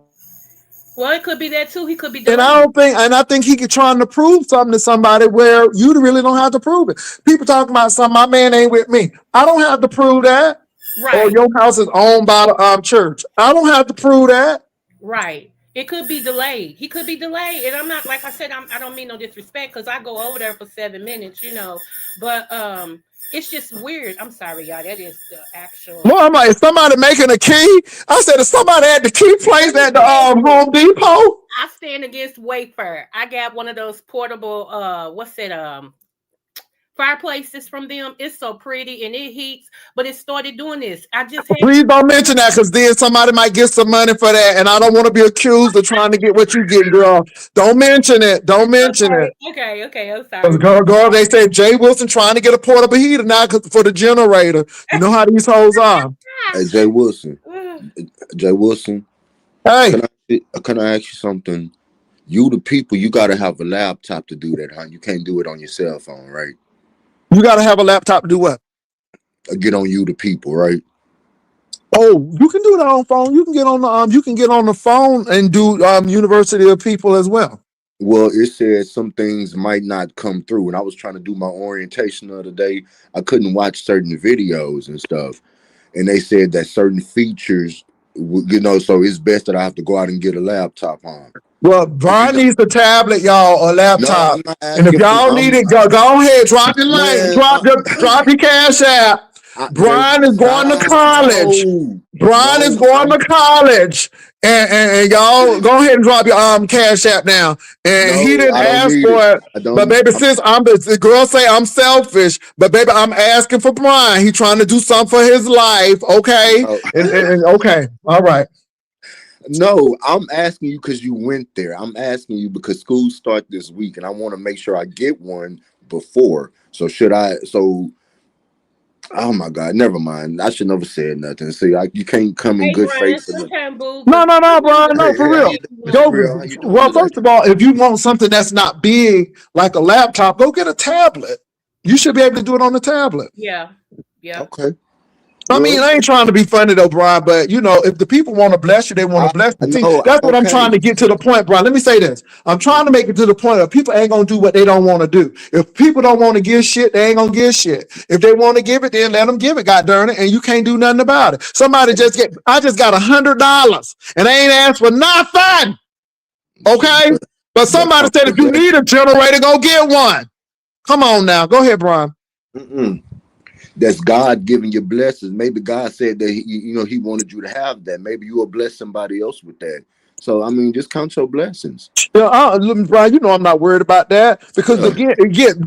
Well, it could be that too. He could be. And I think he could trying to prove something to somebody where you really don't have to prove it. People talking about something, my man ain't with me. I don't have to prove that. Right. Or your house is owned by the church. I don't have to prove that. Right. It could be delayed. He could be delayed. And I'm not, like I said, I don't mean no disrespect because I go over there for 7 minutes, But it's just weird. I'm sorry, y'all. That is the actual. Well, I'm like, is somebody making a key? I said, if somebody had the key place at the Home Depot. I stand against Wayfair. I got one of those portable, fireplaces from them. It's so pretty and it heats, but it started doing this. Please don't mention that because then somebody might get some money for that, and I don't want to be accused of trying to get what you get, girl. Don't mention it. Don't mention it. Okay. I'm sorry. Girl, they say Jay Wilson trying to get a portable heater now for the generator. You know how these hoes are. Hey, Jay Wilson. Hey, Can I ask you something? You the people, you gotta have a laptop to do that, huh? You can't do it on your cell phone, right? you got to have a laptop to do what? Get on You the People, right? Oh, you can do it on phone. You can get on the phone and do University of People as well. Well, it said some things might not come through, and I was trying to do my orientation the other day. I couldn't watch certain videos and stuff, and they said that certain features, so it's best that I have to go out and get a laptop on. Well, Brian needs a tablet, y'all, or laptop. I'm not And if asking y'all need it, go ahead, drop your link, Man, drop your cash app. Brian is going to college. Brian is going to college. And y'all go ahead and drop your cash app now. And he didn't ask for it. But baby, since the girl say I'm selfish, but baby, I'm asking for Brian. He trying to do something for his life. Okay. And okay. All right. No, I'm asking you because you went there. I'm asking you because schools start this week, and I want to make sure I get one before. So oh my God, never mind. I should never said nothing. See, you can't come in good faith. No, Brian, no, for real. Well, first of all, if you want something that's not big like a laptop, go get a tablet. You should be able to do it on the tablet. Yeah. Okay. I mean, I ain't trying to be funny though, Brian, but if the people want to bless you, they want to bless you. See, that's what I'm trying to get to the point, Brian. Let me say this. I'm trying to make it to the point of people ain't going to do what they don't want to do. If people don't want to give shit, they ain't going to give shit. If they want to give it, then let them give it, God darn it, and you can't do nothing about it. Somebody I just got $100 and I ain't asked for nothing. Okay? But somebody said if you need a generator, go get one. Come on now. Go ahead, Brian. That's God giving you blessings. Maybe God said that he wanted you to have that. Maybe you will bless somebody else with that. So just count your blessings. Brian, I'm not worried about that because again,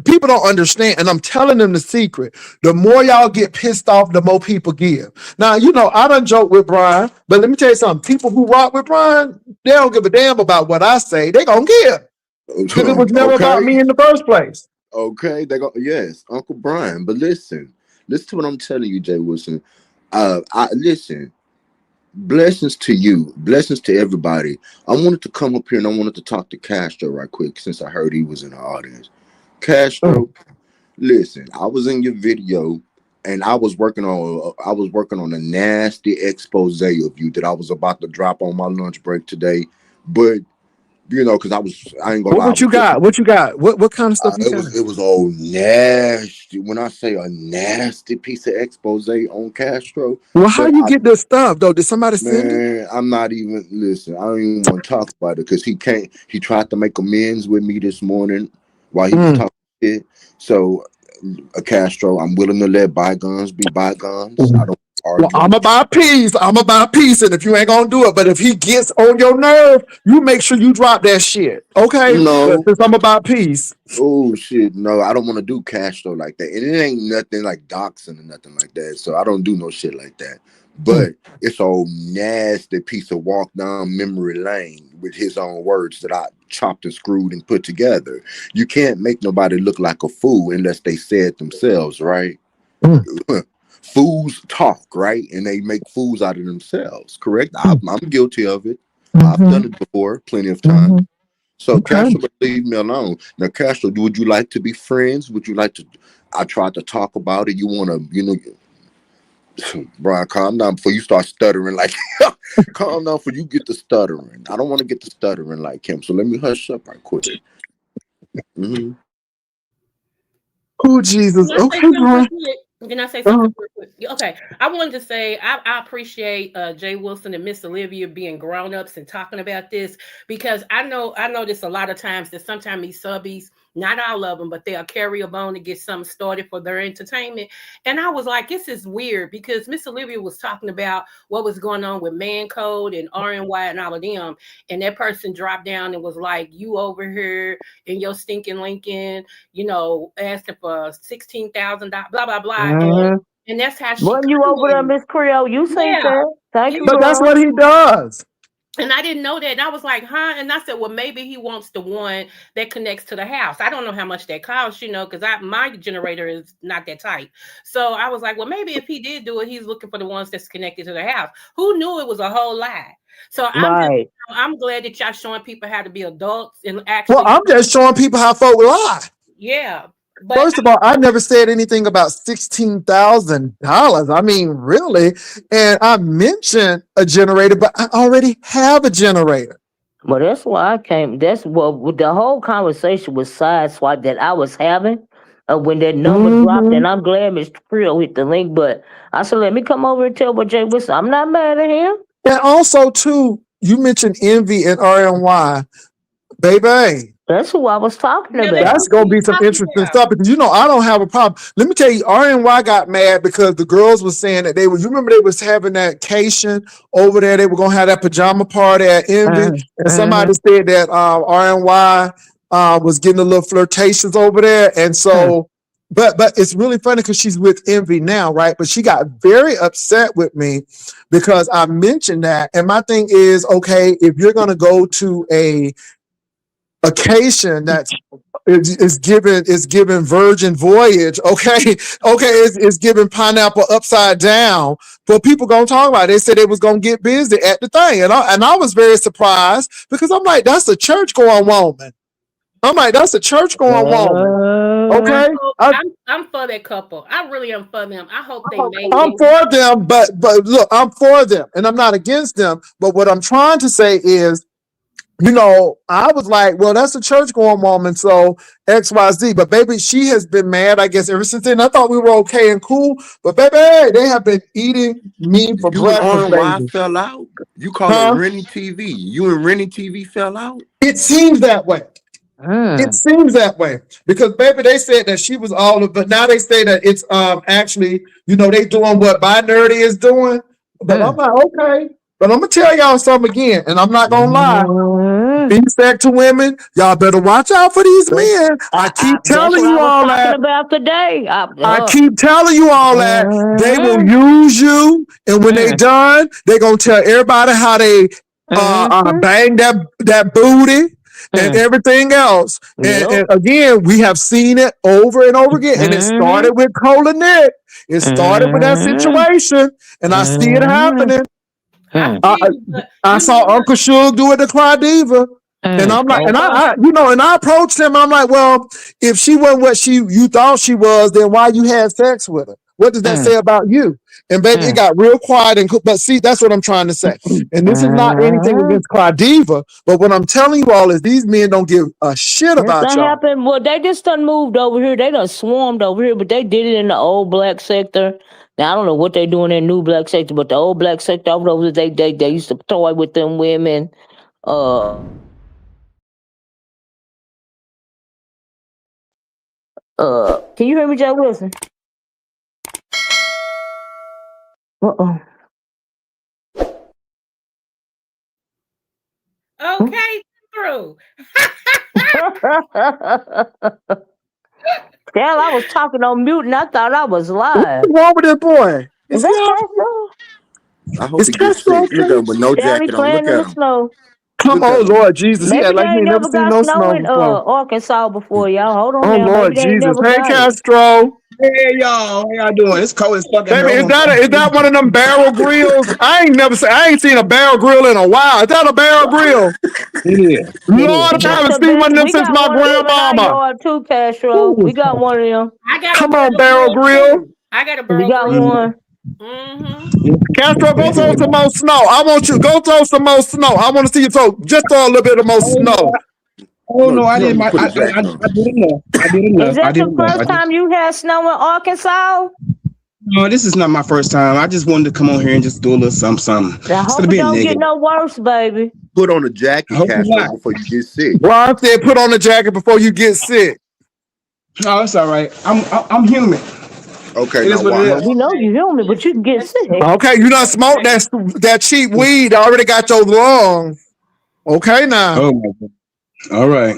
people don't understand, and I'm telling them the secret. The more y'all get pissed off, the more people give. Now, I done joke with Brian, but let me tell you something. People who rock with Brian, they don't give a damn about what I say. They gonna give because it was never about me in the first place. Okay, they go. Yes, Uncle Brian. But listen to what I'm telling you, Jay Wilson. I listen. Blessings to you. Blessings to everybody. I wanted to come up here and I wanted to talk to Castro right quick since I heard he was in the audience. Castro, listen, I was in your video and I was working on a nasty expose of you that I was about to drop on my lunch break today. But because I ain't gonna lie, I What was you got? What you got? What kind of stuff you it got? was all nasty. When I say a nasty piece of expose on Castro, Well, how but you get this stuff though? Did somebody send it? man, I'm not even listen. I don't even want to talk about it because he can't. He tried to make amends with me this morning while he was Mm. talking shit. So, Castro, I'm willing to let bygones be bygones. I don't Well, argue. I'm about peace. I'm about peace. And if you ain't gonna do it, but if he gets on your nerve, you make sure you drop that shit. Okay? But No. since I'm about peace. Oh shit, no, I don't want to do Castro like that. And it ain't nothing like doxing or nothing like that. So I don't do no shit like that. But it's a nasty piece of walk down memory lane with his own words that I chopped and screwed and put together. You can't make nobody look like a fool unless they say it themselves, right? Mm. Fools talk, right? And they make fools out of themselves, correct? I'm guilty of it. Mhm. I've done it before plenty of times. Mhm. So Okay. Castro, leave me alone. Now, Castro, would you like to be friends? Would you like to? I tried to talk about it. You want to, Brian, calm down before you start stuttering. Like, calm down before you get the stuttering. I don't want to get the stuttering like him. So let me hush up right quick. Mm-hmm. Oh, Jesus. Can I say Okay, something Brian. real quick? Can I say something real quick? Okay. I wanted to say I appreciate Jay Wilson and Miss Olivia being grown-ups and talking about this because I know this a lot of times that sometimes these subbies, not all of them, but they'll carry a bone to get something started for their entertainment. And I was like, this is weird because Miss Olivia was talking about what was going on with Man Code and RNY and all of them. And that person dropped down and was like, you over here in your stinking Lincoln, asking for $16,000, blah, blah, blah. And that's how she Wasn't you over there, Miss Creole? You say Yeah. that. Thank you, But that's girl. what he does. And I didn't know that. And I was like, huh? And I said, well, maybe he wants the one that connects to the house. I don't know how much that costs, because my generator is not that tight. So I was like, well, maybe if he did do it, he's looking for the ones that's connected to the house. Who knew it was a whole lie? So I'm glad that y'all showing people how to be adults and actually. Well, I'm just showing people how folk lie. Yeah. But First of all, I never said anything about $16,000. I mean, really? And I mentioned a generator, but I already have a generator. Well, that's why I came. That's what the whole conversation was sideswiped that I was having when that number dropped. And I'm glad Mr. Creel hit the link. But I said, let me come over and tell what Jay Wilson. I'm not mad at him. And also, too, you mentioned Envy and RNY. Baby. That's who I was talking about. That's going to be some interesting stuff because, I don't have a problem. Let me tell you, RNY got mad because the girls were saying that you remember they was having that cation over there. They were going to have that pajama party at Envy. And somebody said that RNY was getting a little flirtations over there. And so, but it's really funny because she's with Envy now, right? But she got very upset with me because I mentioned that. And my thing is, okay, if you're going to go to a occasion that is given Virgin Voyage, okay, it's given Pineapple Upside Down, but people gonna talk about it. They said they was gonna get busy at the thing, and I was very surprised because I'm like, that's a church going woman. I'm like, that's a church going woman. Okay, I'm for that couple. I really am for them. I hope they make I'm for them, but look, I'm for them, and I'm not against them. But what I'm trying to say is, I was like, well, that's a church going woman, so XYZ. But baby, she has been mad, I guess, ever since then. I thought we were okay and cool, but baby, they have been eating me for breakfast. Why I fell out? You call it Rennie TV. You and Rennie TV fell out? It seems that way. It seems that way because baby, they said that she was all of, but now they say that it's actually, they doing what Binary is doing. But I'm like, okay. But I'm gonna tell y'all something again, and I'm not gonna lie. These back to women, y'all better watch out for these men. I keep telling you all that. About today. I keep telling you all that. They will use you, and when they done, they gonna tell everybody how they bang that booty. and everything else. And again, we have seen it over and over again. And it started with Cole Nick. It started with that situation, and I see it happening. I saw Uncle Suge do it to Claudiva. And I'm like, and I approached him. I'm like, well, if she wasn't what you thought she was, then why you had sex with her? What does that say about you? And baby, it got real quiet. But see, that's what I'm trying to say. And this is not anything against Claudiva, but what I'm telling you all is these men don't give a shit about y'all. Happened. Well, they just done moved over here. They done swarmed over here, but they did it in the old black sector. Now I don't know what they do in their new black sector, but the old black sector over there, they used to toy with them women. Can you hear me, Jay Wilson? Okay, through. Damn, I was talking on mute and I thought I was live. What's wrong with that boy? Is that Castro? I hope he gets sick. Look at him with no jacket on. Look at him. Snow. Come on, Lord Jesus. Maybe He like he ain't never seen no snow in before. Before, y'all. Hold on. Oh, now. Lord Jesus. Hey, Castro. Hey, y'all. How y'all doing? It's cold as fuck. Baby, is that one of them barrel grills? I ain't seen a barrel grill in a while. Is that a barrel grill? Yeah. Lord, I haven't seen one of them since my grandmama. Too, Castro. We got one of them. Come on, barrel grill. I got a barrel grill. We got one. Castro, go throw some more snow. I want you go throw some more snow. I want to see you throw a little bit of more snow. Oh no, I didn't. I did enough. Is that the first time you had snow in Arkansas? No, this is not my first time. I just wanted to come on here and just do a little something. I hope it don't get no worse, baby. Put on a jacket, Castro, before you get sick. Well, I said put on a jacket before you get sick. No, it's all right. I'm human. Okay, we know you're human, but you can get sick. Okay, you done smoked that cheap weed. Already got your lungs. Okay, now. Oh my God. All right.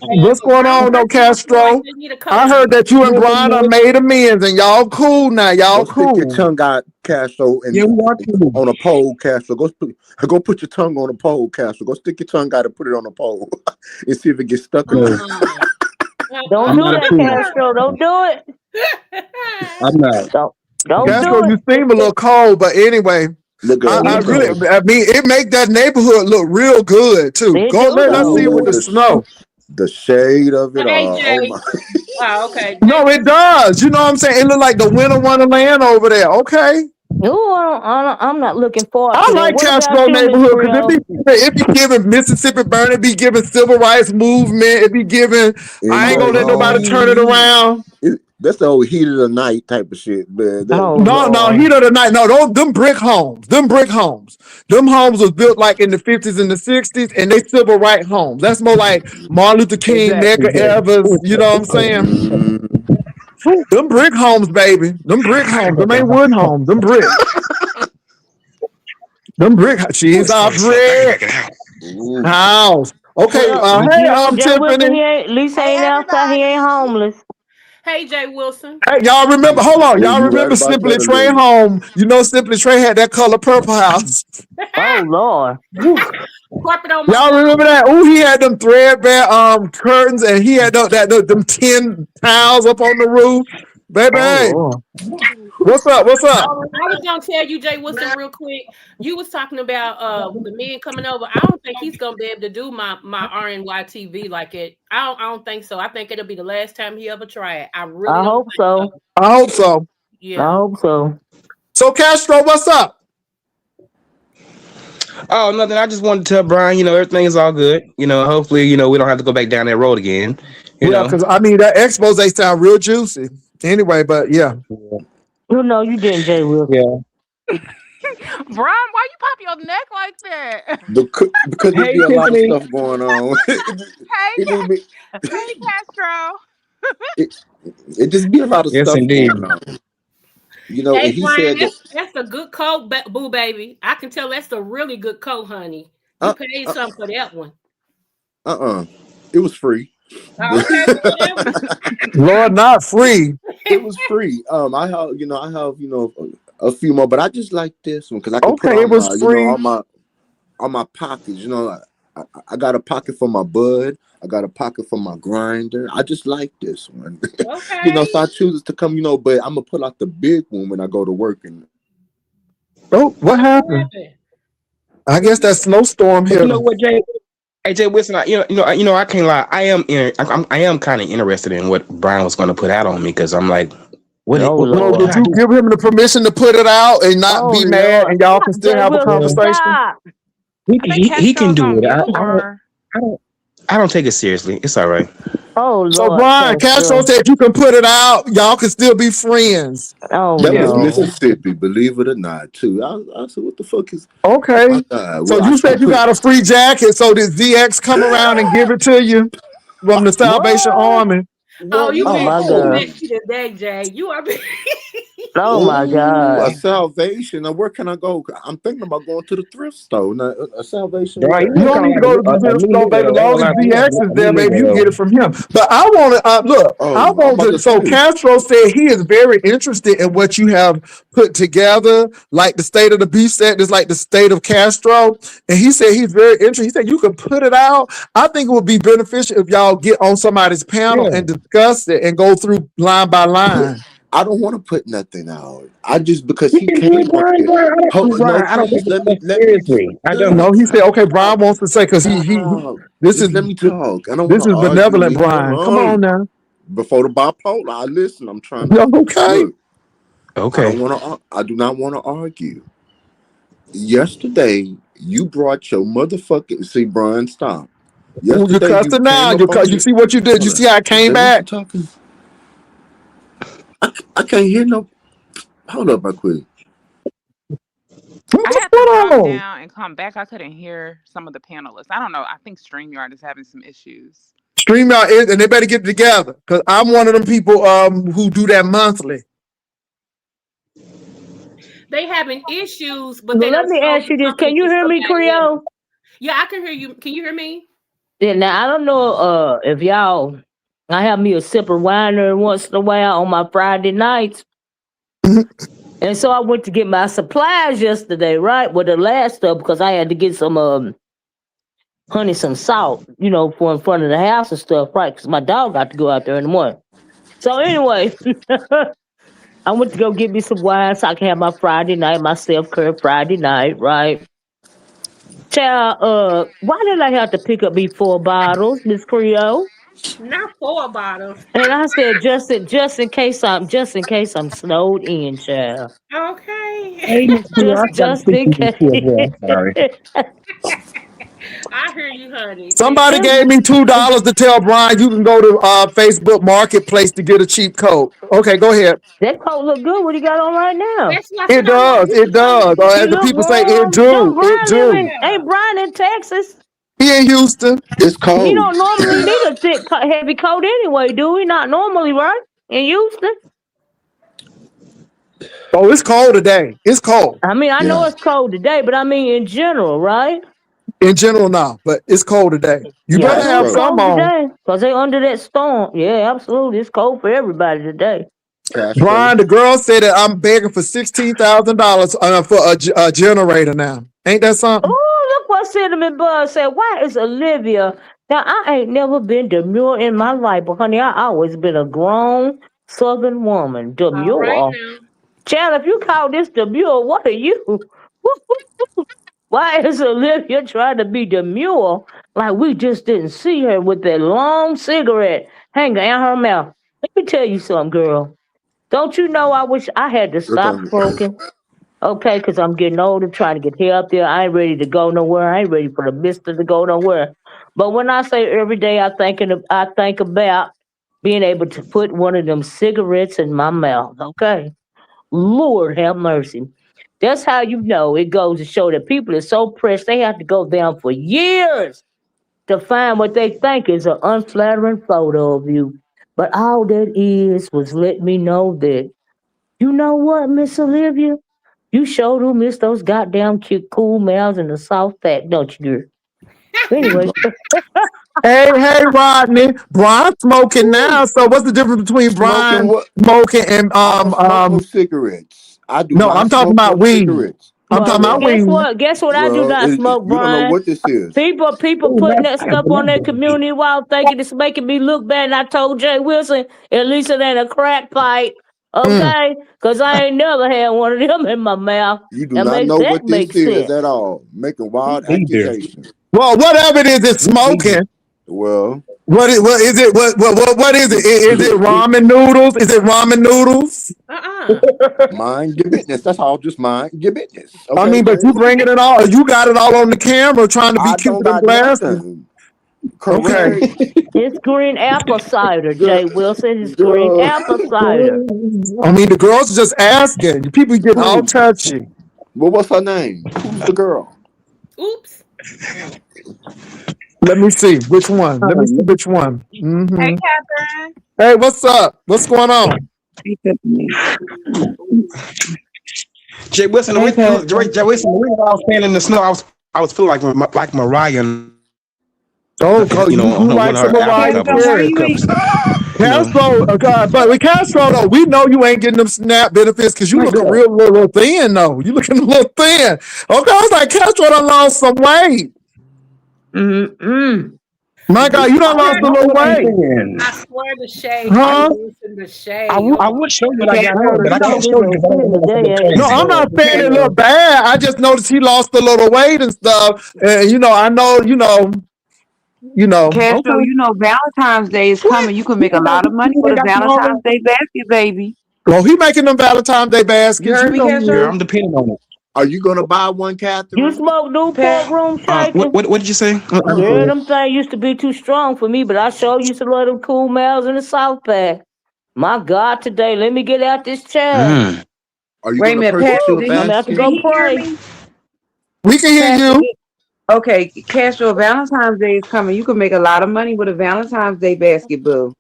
What's going on, though, Castro? I heard that you and Brian are made amends, and y'all cool now. Y'all cool. Stick your tongue out, Castro, and on a pole, Castro. Go put your tongue on a pole, Castro. Go stick your tongue out and put it on a pole, and see if it gets stuck. Don't do that, Castro. Don't do it. I'm not. Don't Castro, do it. you seem a little cold, but anyway. I mean, it make that neighborhood look real good too. Let's see with the snow. The shade of it all. Okay. No, it does. You know what I'm saying? It look like the winter wonderland over there. Okay. No, I'm not looking forward. I like Castro neighborhood because it be giving Mississippi Burn, it be giving civil rights movement, it be giving. I ain't gonna let nobody turn it around. That's the old heat of the night type of shit, man. No, heat of the night. No, them brick homes. Them homes was built like in the 50s and the 60s, and they civil rights homes. That's more like Martin Luther King, Medgar Evers. You know what I'm saying? Them brick homes, baby. Them brick homes. Them ain't wood homes. Them brick. Them brick. She's our brick house. Okay. Hey, Tiffany. Lisa ain't outside. He ain't homeless. Hey, Jay Wilson. Hey, y'all remember? Hold on. Y'all remember Simply Trey home? You know, Simply Trey had that color purple house. Oh Lord. Y'all remember that? Oh, he had them threadbare curtains, and he had them tin towels up on the roof. Baby, what's up? What's up? I was gonna tell you, Jay Wilson, real quick. You was talking about the men coming over. I don't think he's gonna be able to do my RNY TV like it. I don't think so. I think it'll be the last time he ever tried. I hope so. I hope so. Yeah, I hope so. So Castro, what's up? Oh, nothing. I just wanted to tell Brian, everything is all good. Hopefully, we don't have to go back down that road again. Yeah, because I mean that expose sound real juicy. Anyway, but yeah. No, you didn't, Jay Will. Yeah. Brian, why you pop your neck like that? Because there's a lot of stuff going on. Hey, Castro. It just be a lot of stuff going on. Hey, he Brian, said that's a good coat, boo baby. I can tell that's a really good coat, honey. You paid something for that one. It was free. Okay. Lord, not free. It was free. I have a few more, but I just like this one because I can put it was free on my pockets. I got a pocket for my bud. I got a pocket for my grinder. I just like this one. Okay. So I choose to come, but I'm gonna pull out the big one when I go to work. And Oh, what happened? I guess that snowstorm But hit you know him. what, Jay? Hey, Jay Wilson, I can't lie. I am kind of interested in what Brian was going to put out on me because I'm like, what Oh, So Lord. did you give him the permission to put it out and not Oh, be mad, Lord. and y'all can still Jay have a Wilson, conversation? stop. he I think he can Castro's do on it. mute, or I don't take it seriously. It's all right. Oh, So Lord. Brian, Castro said you can put it out. Y'all can still be friends. Oh, that was no. Mississippi, believe it or not, too. I said, what the fuck is? Okay. My God. So Well, you I said you put- got a free jacket. So did ZX come around and give it to you from the Salvation Army? Oh, you Oh, being my too God. messy today, Jay. You are being Oh, my Ooh, God. a Salvation. Now, where can I go? I'm thinking about going to the thrift store. Now, a Salvation. Brian, Where? You you don't sound need to like go to the a thrift me store, nigga, baby. though. I ain't Long gonna as lie, you ZX like is a there, me baby, nigga, you can though. get it from him. But I want to look. I Oh, I'm want about to. to So say. Castro said he is very interested in what you have put together, like the state of the beef set is like the state of Castro, and he said he's very interested. He said you can put it out. I think it would be beneficial if y'all get on somebody's panel Yeah. and discuss it and go through line by line. I don't want to put nothing out. I just because You he can do came it, on Brian. here. Brian, I don't take Please this let me stuff seriously. I let don't. me No, he said, okay, talk. Brian wants to say because he this Just is let me talk. I don't want this to is argue. benevolent, Leave me Brian. Come on alone. now. Before the bipolar, I listen. I'm trying to Okay. look. Okay. I do not want to argue. Yesterday, you brought your motherfucking. See, Brian, stop. You're Yesterday, you cussing now. came up on You it. see what you did. You Hold see on. how I came Let me back? talking. I can't hear no. Hold up, I quit. I What's had to going come on? down and come back. I couldn't hear some of the panelists. I don't know. I think StreamYard is having some issues. StreamYard is, and they better get it together because I'm one of them people who do that monthly. they having issues, but Well, they let don't me show ask me you this. something Can you for hear me, somebody else. Creole? Yeah, I can hear you. Can you hear me? Yeah, now, I don't know if y'all, I have me a sip of wine every once in a while on my Friday nights. And so I went to get my supplies yesterday, right? With the last stuff because I had to get some honey, some salt, for in front of the house and stuff, right? Because my dog got to go out there in the morning. So anyway, I went to go get me some wine so I can have my Friday night, my self-care Friday night, right? Child, why did I have to pick up me 4 bottles, Miss Creole? Not 4 bottles. And I said, just in case I'm snowed in, child. Okay. Hey, Miss Cleo, I forgot to Just speak in to you too as well. I'm sorry. case. I hear you, honey. Somebody gave me $2 to tell Brian you can go to Facebook Marketplace to get a cheap coat. Okay, go ahead. That coat look good. What he got on right now? That's why I It said I want does. you It to come does. with Or He as the me. look people say, it warm. do. Don't It Brian live do. in? Ain't Yeah. Brian in Texas? He in Houston. It's He cold. don't normally need a thick, heavy coat anyway, do he? Not normally, right? In Houston. Oh, it's cold today. It's cold I mean, I know Yeah. it's cold today, but I mean in general, right? in general now, but it's cold today. You Yeah, I better know have it's Castro. some cold on. today because they under that storm. Yeah, absolutely. It's cold for everybody today. Castro. Brian, the girl said that I'm begging for $16,000 for a generator now. Ain't that something? Oh, look what Cinnamon Bud said. Why is Olivia? Now, I ain't never been demure in my life, but honey, I always been a grown Southern woman. All right Demure. now. Child, if you call this demure, what are you? Why is Olivia trying to be demure like we just didn't see her with that long cigarette hanging out her mouth? Let me tell you something, girl. Don't you know I wish I had to Look stop on smoking? Okay, because I'm getting older, trying to get healthier. I ain't ready to go nowhere. I ain't ready for the mister to go nowhere. But when I say every day, I think about being able to put one of them cigarettes in my mouth. Okay, Lord have mercy. That's how you know it goes to show that people are so pressed they have to go down for years to find what they think is an unflattering photo of you. But all that is was let me know that you know what, Miss Olivia? You sure do miss those goddamn cute cool mouths and the soft fat, don't you, girl? Anyway, Hey, Rodney. Brian smoking now. woo, So what's the difference between smoking Brian what? smoking and I don't smoke no cigarettes. I do no, not I'm talking smoke no about weed. cigarettes. I'm talking about Guess weed. what? Guess what? I do Well, not smoke, you don't know Brian. what this is. People putting that stuff on their community wall, thinking it's making me look bad. And I told Jay Wilson, at least it ain't a crack pipe, okay? Because I ain't never had one of them in my mouth. You do That not makes know that what this make is sense. at all. Making wild Me neither. accusations. Well, whatever it is, it's smoking. Well, What is it? What is it? Is it ramen noodles? Is it ramen noodles? mind your business. That's all. Just mind your business. Okay, I mean, but you bringing it all. You got it all on the camera, trying to be I cute don't and got classy. nothing. Correct. It's green apple cider, Jay Wilson. It's green apple cider. I mean, the girls are just asking. People get all touchy. Well, what's her name? Who's the girl? Oops. Let me see which one. Let me see which one. Mhm. Hey, Catherine. Hey, what's up? What's going on? Jay Wilson, Jay Wilson, the reason I was standing in the snow, I was feeling like Mariah. Oh, you like some Mariah Carey? Castro, but with Castro though, we know you ain't getting them SNAP benefits because you looking real little thin though. You looking a little thin. Okay, I was like, Castro done lost some weight. My God, you done lost a little weight. I swear the shade. Huh? The shade. I would show you what I got on, but I can't show you. No, I'm not saying it look bad. I just noticed he lost a little weight and stuff. And I know. Castro, you know Valentine's Day is coming. You can make a lot of money with a Valentine's Day basket, baby. Well, he making them Valentine's Day baskets. You heard me, Castro? Yeah, I'm depending on it. Are you gonna buy one, Catherine? You smoke Newport room shaking? What did you say? Yeah, them things used to be too strong for me, but I sure used to love them cool miles in the South Pack. My God, today, let me get out this chair. Are you Wait a minute, purchase Pat, you a did I'm gonna have to basket? go pray. We can hear you. Okay, Castro, Valentine's Day is coming. You can make a lot of money with a Valentine's Day basket, boo.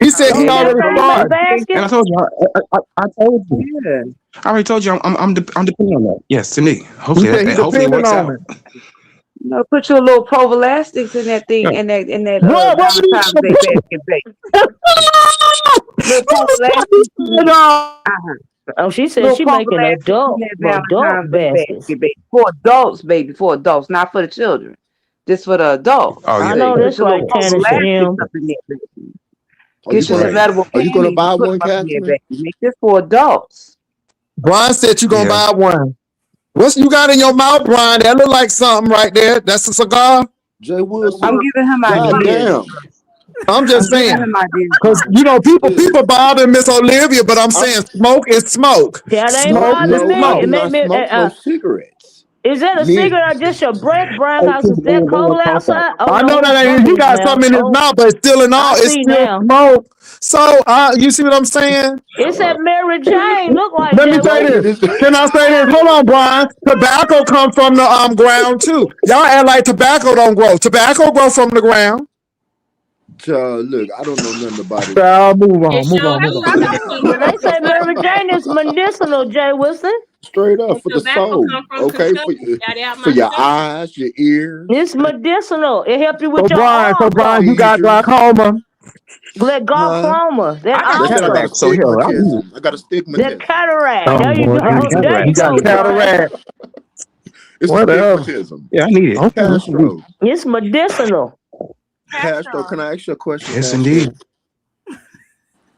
He said he Don't already that started. basket? And I told you, I told you. Yeah. I already told you I'm depending on that. Yes, indeed. He Hopefully, said he hopefully it depending works on out. it. You know, put your little Provolastics in that thing, in that What Valentine's Day basket, baby. Little Provolastics. Oh, she said Little she making adult Valentine's Day baskets. basket, baby. For adults, baby. For adults, not for the children. Just for the adults. Oh, I yeah. know Put that's your right, little Tannis Provolastics Jim. up in there, baby. Are you Get you gonna- some edible Are you gonna candy, buy put one, them up in there, Catherine? baby. Make this for adults. Brian said you gonna Yeah. buy one. What's you got in your mouth, Brian? That look like something right there. That's a cigar. Jay Wilson. I'm giving him God ideas. damn. I'm just I'm giving saying. him ideas. Because people bother Miss Olivia, but I'm saying smoke is smoke. That ain't Smoke bothering is me. smoke. It made me. Smoke no cigarettes. Is that a Me- cigarette or just your breath, Brian? Cause it's that cold outside. Oh, I no, know it's that ain't, he got now. something in his Oh, mouth, but still in all, I it's see still now. smoke. So you see what I'm saying? It's that Mary Jane. Look like Let me that. say this. Can I say this? Hold on, Brian. Tobacco comes from the ground too. Y'all act like tobacco don't grow. Tobacco grow from the ground. Look, I don't know nothing about it. Move on. It Move sure on. Move do. on. But they say Mary Jane is medicinal, Jay Wilson. Straight up for the Tobacco soul. come from Okay, Kentucky. Got out for your myself. eyes, your ears. It's medicinal. It helps you with So your Brian, you got Seizures. glaucoma. That glaucoma, that I got That's ulcer, cataract, so here, astigmatism. I got that astigmatism. cataract. Oh, There you boy, go. Oh, there you got you go, Brian. cataract. It's Whatever. astigmatism. Yeah, I need it. Okay. Castro. It's medicinal. Castro, can I ask you a question? Yes, Castro? indeed.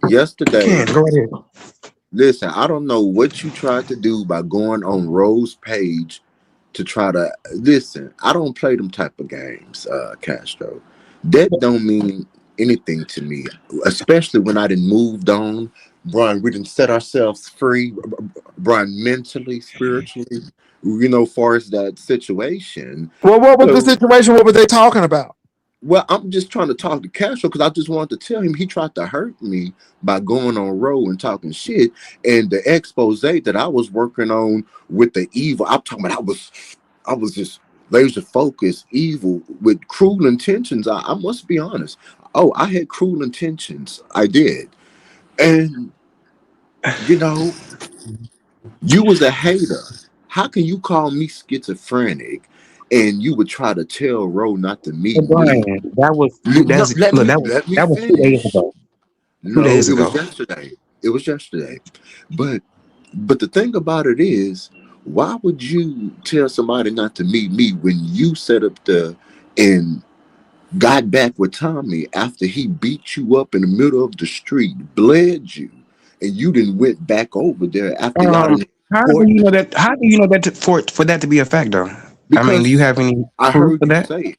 Yesterday, Can go right ahead. listen, I don't know what you tried to do by going on Rose's page to try to listen. I don't play them type of games, Castro. That don't mean anything to me, especially when I done moved on. Brian, we didn't set ourselves free, Brian, mentally, spiritually, far as that situation. Well, what was the So- situation? What were they talking about? Well, I'm just trying to talk to Castro because I just wanted to tell him he tried to hurt me by going on Roe and talking shit. And the expose that I was working on with the evil, I'm talking about I was just laser focused, evil with cruel intentions. I must be honest. Oh, I had cruel intentions. I did. And you was a hater. How can you call me schizophrenic and you would try to tell Roe not to meet me? Brian, that was 2 days ago. No, 2 days it ago. was yesterday. It was yesterday. But the thing about it is, Why would you tell somebody not to meet me when you set up and got back with Tommy after he beat you up in the middle of the street, bled you, and you then went back over there after y'all Um, done how do fought? you know that? How do you know that for that to be a fact, though? I mean, do you Because have any I proof heard of you that? say it.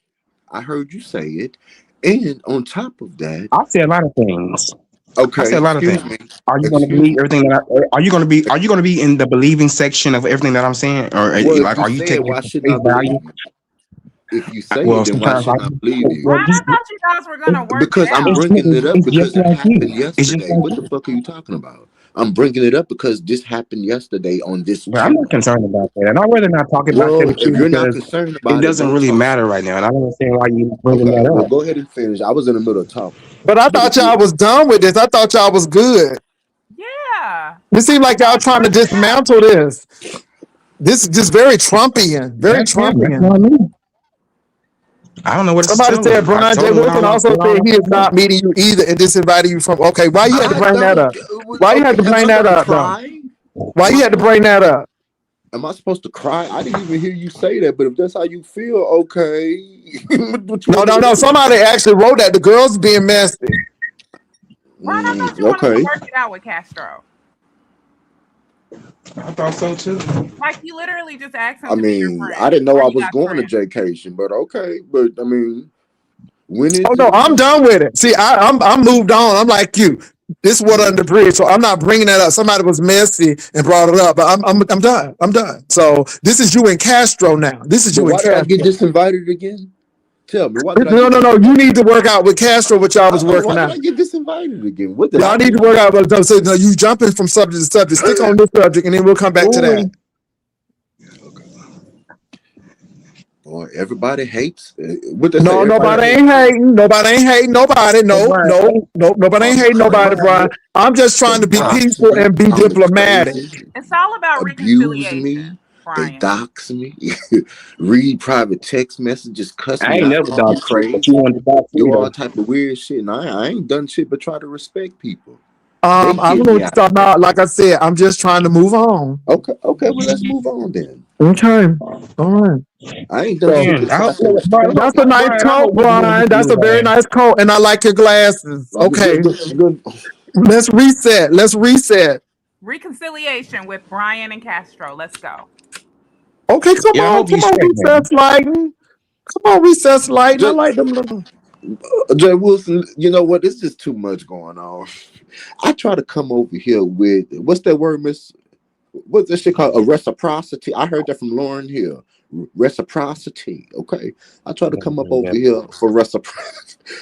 I heard you say it. And on top of that, I say a lot of things. I okay, say a lot of excuse things. me. Are you going to Excuse believe me. everything that Are you going to be? Are you going to be in the believing section of everything that I'm saying, or Well, if like, you are you say it, taking it why for shouldn't I face believe value? you? If you say Well, it, then why sometimes shouldn't I believe you? well, Brian, I thought you guys were gonna work it Because I'm out. bringing it up it's just because it like happened you. It's just yesterday. like What the you. fuck are you talking about? I'm bringing it up because this happened yesterday on this But I'm not channel. concerned about that, and I'd rather not talk about that Well, with if you you're not because concerned it about it, doesn't don't really talk. matter right now, and I don't understand why you bringing Okay, that well, up. go ahead and finish. I was in the middle of talking. But I But thought if you y'all was done with this. I thought y'all was good. Yeah. It seemed I like y'all thought trying to work it out. dismantle this. This is just very Trumpian. Very That's him. That's Trumpian. what I mean. I don't know what to Somebody tell said him. I Brian J. told him Wilson also what said all he I is know. not meeting you either and disinviting you from. Okay, why you had to I bring that don't, up? Why you had okay, to am bring I that gonna up though? cry? Why Am you I had to supposed bring that up? am I supposed to cry? I didn't even hear you say that, but if that's how you feel, okay. What you No, want me no, to no. do? Somebody actually wrote that the girls being messy. Brian, I thought you wanted to Okay. work it out with Castro. I thought so too. Like you literally just asked him I to be your mean, I friend, didn't know or I you was guys going to friends. Jaycation, but okay. But I mean, when Oh is no, it I'm again? done with it. See, I'm moved on. I'm like you. This water under the bridge, so I'm not bringing that up. Somebody was messy and brought it up, but I'm done. I'm done. So this is you and Castro now. This is But you and why did I get Castro. disinvited again? Tell me, why did I No, get no, no. You disinvited? need to work out with Castro what y'all was Why working did out. I get disinvited again? What did Y'all I need to do? work out. But so no, you jumping from subject to subject. Stick on this subject, and then we'll come back to that. Boy, everybody hates. What they say? No, Everybody nobody hates. ain't hating. Nobody ain't hating nobody. But No, Brian, no, no. Nobody Oh, ain't hating nobody, crazy. Brian. I'm just trying They to be dox peaceful me, and be call me diplomatic. crazy, It's all about abuse me. reconciliation, They Brian. dox me, read private text messages, cuss I me ain't out, never call me doubted you, but you crazy, wanted to doubt me do all though. type of weird shit. And I ain't done shit but try to respect people. They I hear don't know me what you're out. talking about. Like I said, I'm just trying to move on. Okay, okay, well let's move on then. Okay. All right. I ain't done So shit Man, but I try hope, to Brian, respect. that's a nice Brian, I coat, hope we can Brian. get That's a you, very nice coat. And I like your glasses. Okay. Good. Let's reset. Let's reset. Reconciliation with Brian and Castro. Let's go. Okay, Yeah, I hope you straight, man. recess lighting. Come on, recess lighting. I Just, like them little. Jay Wilson, you know what? It's just too much going on. I try to come over here with what's that word, Miss? What's that shit called? A reciprocity. I heard that from Lauren Hill. Reciprocity. Okay. I try to come up over here for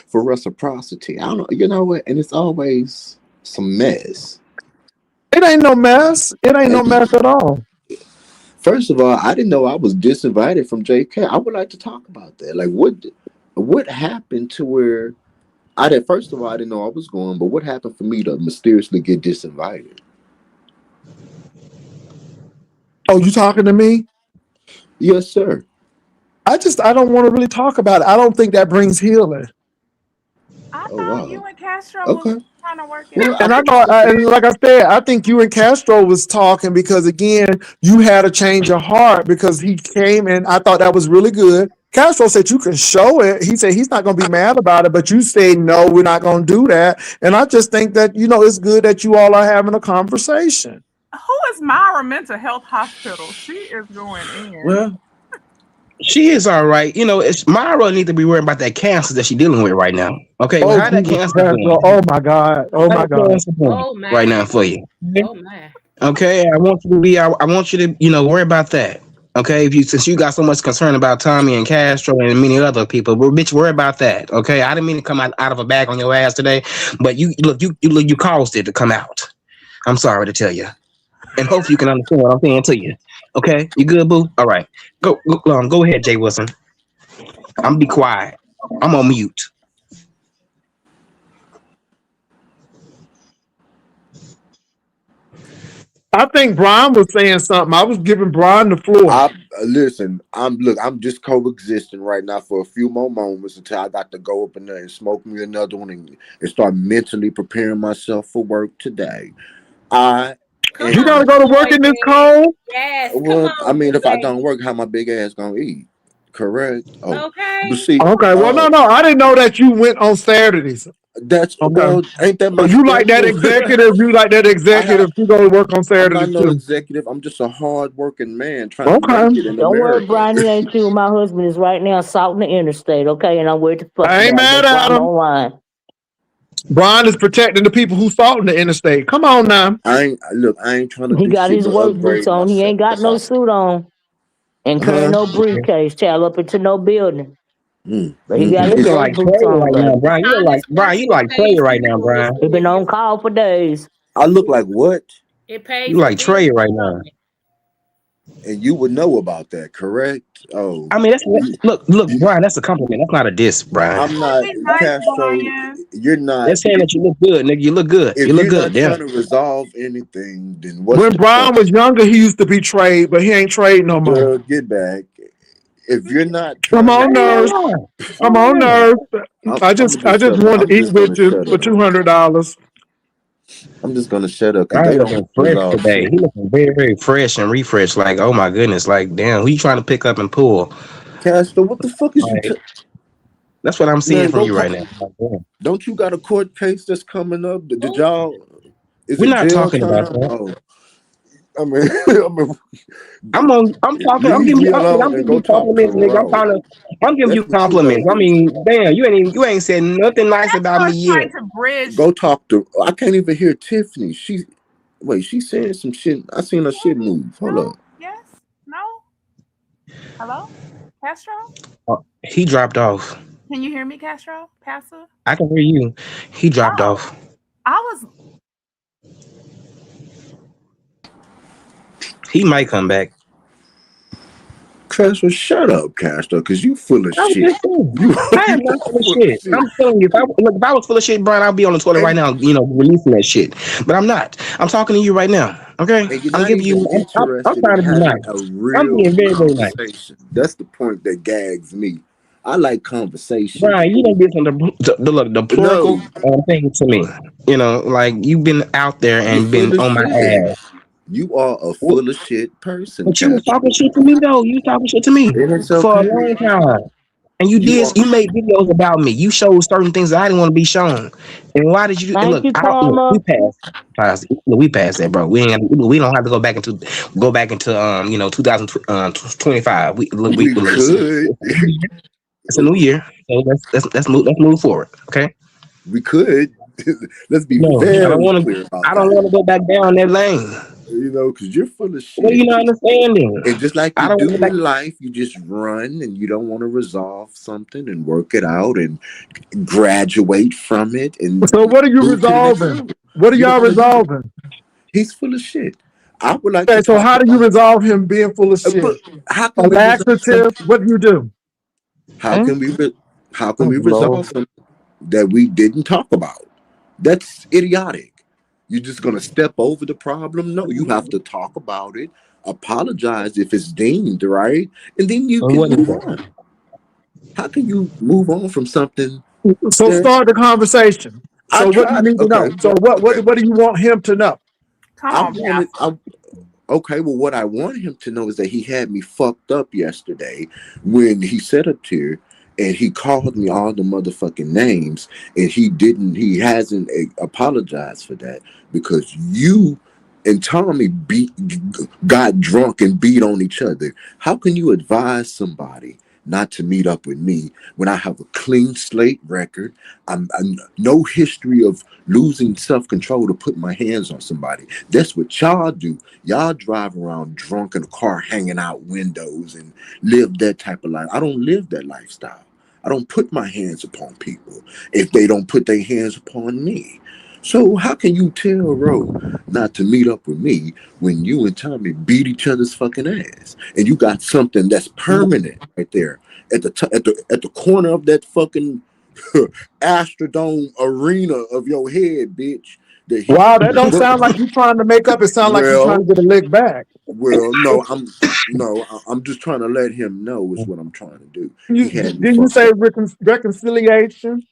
for reciprocity. I don't know, you know what? And it's always some mess. It ain't no mess. It ain't no And mess at all. first of all, I didn't know I was disinvited from JK. I would like to talk about that. Like what happened to where I did first of all I didn't know I was going, but what happened for me to mysteriously get disinvited? Oh, you talking to me? Yes, sir. I don't want to really talk about it. I don't think that brings healing. I Oh thought you wow. and Castro was Okay. trying to work it Well, out. And I know, and like I said, I think you and Castro was talking because again, you had a change of heart because he came and I thought that was really good. Castro said you can show it. He said he's not going to be mad about it, but you say no, we're not going to do that. And I just think that it's good that you all are having a conversation. Who is Myra Mental Health Hospital? She is going in. Well, she is all right. You know, it's Myra need to be worrying about that cancer that she's dealing with right now. Okay, well, Oh how that Jesus, cancer Castro! doing? Oh my God! Oh How my that God! cancer doing Oh right my. now for you? Oh my. Okay, I want you to be. I want you to, worry about that. Okay, if you since you got so much concern about Tommy and Castro and many other people, well, bitch, worry about that. Okay, I didn't mean to come out of a bag on your ass today, but you caused it to come out. I'm sorry to tell you, and hopefully you can understand what I'm saying to you. Okay, you good, boo? All right, go ahead, Jay Wilson. I'm be quiet. I'm on mute. I think Brian was saying something. I was giving Brian the floor. I listen. I'm just coexisting right now for a few more moments until I got to go up in there and smoke me another one and start mentally preparing myself for work today. I Come And You gotta on, go to work in this boy. cold. Yes, come well, I on, mean, if I boy. don't work, how my big ass gonna eat? Correct. Oh, but Okay. see, Okay, well, no, I didn't know that you went on Saturdays. that's Okay. ain't that So my you like that schedule? executive? You like that I executive? have. You go to work on I'm not Saturdays no too. executive. I'm just a hard working man trying to Okay. make it in Don't worry, America. Brian, it ain't you. My husband is right now salting the interstate, okay? And I'm worried the fuck I ain't about it. mad That's why at I'm him. online. Brian is protecting the people who fought in the interstate. Come on now. I ain't trying to He do got shit his but work boots upgrade on. He myself. ain't got That's no all. suit on and carrying Huh? no briefcase, child, up into no building. Mm, But he got You his look It's work like boots Trey on, right now, baby. Brian. You look Time like is Brian. You working. like It Trey pays to right be now, doing Brian. He been this. on call for days. I look like what? It You pays to like be Trey doing right now. something. And you would know about that, correct? Oh, I mean, you, look, you, Brian. That's a compliment. That's not a diss, Brian. I'm not Castro. You're not. That's saying that you look good, nigga. You look good. You If look you're good. not Damn. trying to resolve anything, then what's When the Brian point? was younger, he used to be trade, but he ain't trade no more. Girl, get back. If you're not Come trying to on, I ain't nerves. resolve, gonna lie. Come on, nerves. I'm I just just shut. wanted I'm to eat just with gonna you shut for up. $200. I'm just gonna shut up because Brian they don't looking fresh resolve today. shit. He looking very, very fresh and refreshed. Like, oh my goodness. Like, damn, who you trying to pick up and pull? Castro, what the fuck is you? Like, that's what I'm seeing Man, from go you right talk. now. Like, damn. Don't you got a court case that's coming up? Did y'all? Is We're it not jail talking about time? that. Oh, I mean, I mean, I'm talking. leave me I'm alone and giving go you talk to compliments, nigga. Ro. I'm giving you That's what you gotta compliments. I do. mean, damn, you ain't said nothing nice about me yet. Go talk to. I can't even hear Tiffany. She's saying some shit. I seen her shit move. Hold up. He dropped off. I can hear you. He dropped off. He might come back. Castro, shut up, Castro, because you full of I was shit. just saying. You, I you am not full of full of shit. shit. I'm telling you, if I was full of shit, Brian, I'll be on the toilet right And, now, releasing that shit. But I'm not. I'm talking to you right now. Okay? and you're I'm not giving even you. I'm interested in trying to be having a nice. I'm real being very, very nice. conversation. That's the point that gags me. I like conversation. Brian, you don't get some deplorable No, things to me. Like you've been out there you're and been full of on my shit. ass. You are a What- full of shit person, But you was talking Castro. shit to me though. You was talking shit to me And it's for a okay. long time. And You are. you made videos about me. You showed certain things that I didn't want to be shown. And why did you do? And Thank look, you, look, Karma. we passed that, bro. We don't have to go back into 2025. We could. It's a new year, so let's move forward. Okay. We could. Let's be No, very clear about I don't that. want to go back down that lane. Because you're full of What are you shit. not understanding? And just like I you don't want to do go back. in life, you just run and you don't want to resolve something and work it out and graduate from it and So what are you move to the next resolving? level. What are You don't y'all want to do that. resolving? He's full of shit. I would like Okay, to so talk how do you about, resolve him being full of but shit? how A can we resolve laxative? something? What do you do? How can we how can Oh, we Lord. resolve something that we didn't talk about? That's idiotic. You're just gonna step over the problem? No, you have to talk about it, apologize if it's deemed right, and then you And can what is move that? on. How can you move on from something So that start the conversation. I So what do you tried? need to Okay, know? So what do you want him to know? Okay, well, what I want him to know is that he had me fucked up yesterday when he sat up here and he called me all the motherfucking names and he hasn't apologized for that because you and Tommy got drunk and beat on each other. How can you advise somebody not to meet up with me when I have a clean slate record? I'm no history of losing self-control to put my hands on somebody. That's what y'all do. Y'all drive around drunk in a car, hanging out windows, and live that type of life. I don't live that lifestyle. I don't put my hands upon people if they don't put their hands upon me. So how can you tell Ro not to meet up with me when you and Tommy beat each other's fucking ass, and you got something that's permanent right there at the corner of that fucking Astrodome arena of your head, bitch? That he, Wow, that don't sound like you trying to make up. It sounds like you trying to well, get a lick back. no, I'm just trying to let him know is what I'm trying to do. He had me Didn't you fucked say up. reconciliation?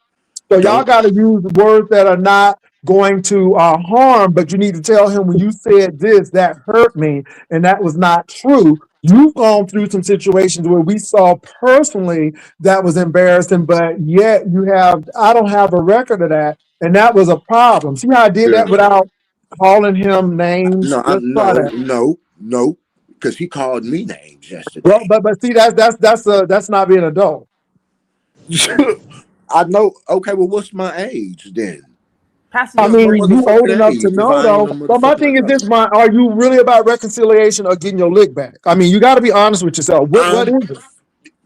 So y'all Don't got to use words that are not going to harm, but you need to tell him when you said this, that hurt me, and that was not true. You've gone through some situations where we saw personally that was embarrassing, but yet I don't have a record of that, and that was a problem. See how I did that Yeah. without calling him names? No, Let's try that. no, because he called me names yesterday. Well, but see, that's not being adult. I know. Okay, well, what's my age then? Pastor, I you're mean, breaking. you old motherfucking enough age to if know, I ain't though. no But my motherfucking thing is this, adult. are you really about reconciliation or getting your lick back? I mean, you got to be honest with yourself. What is it?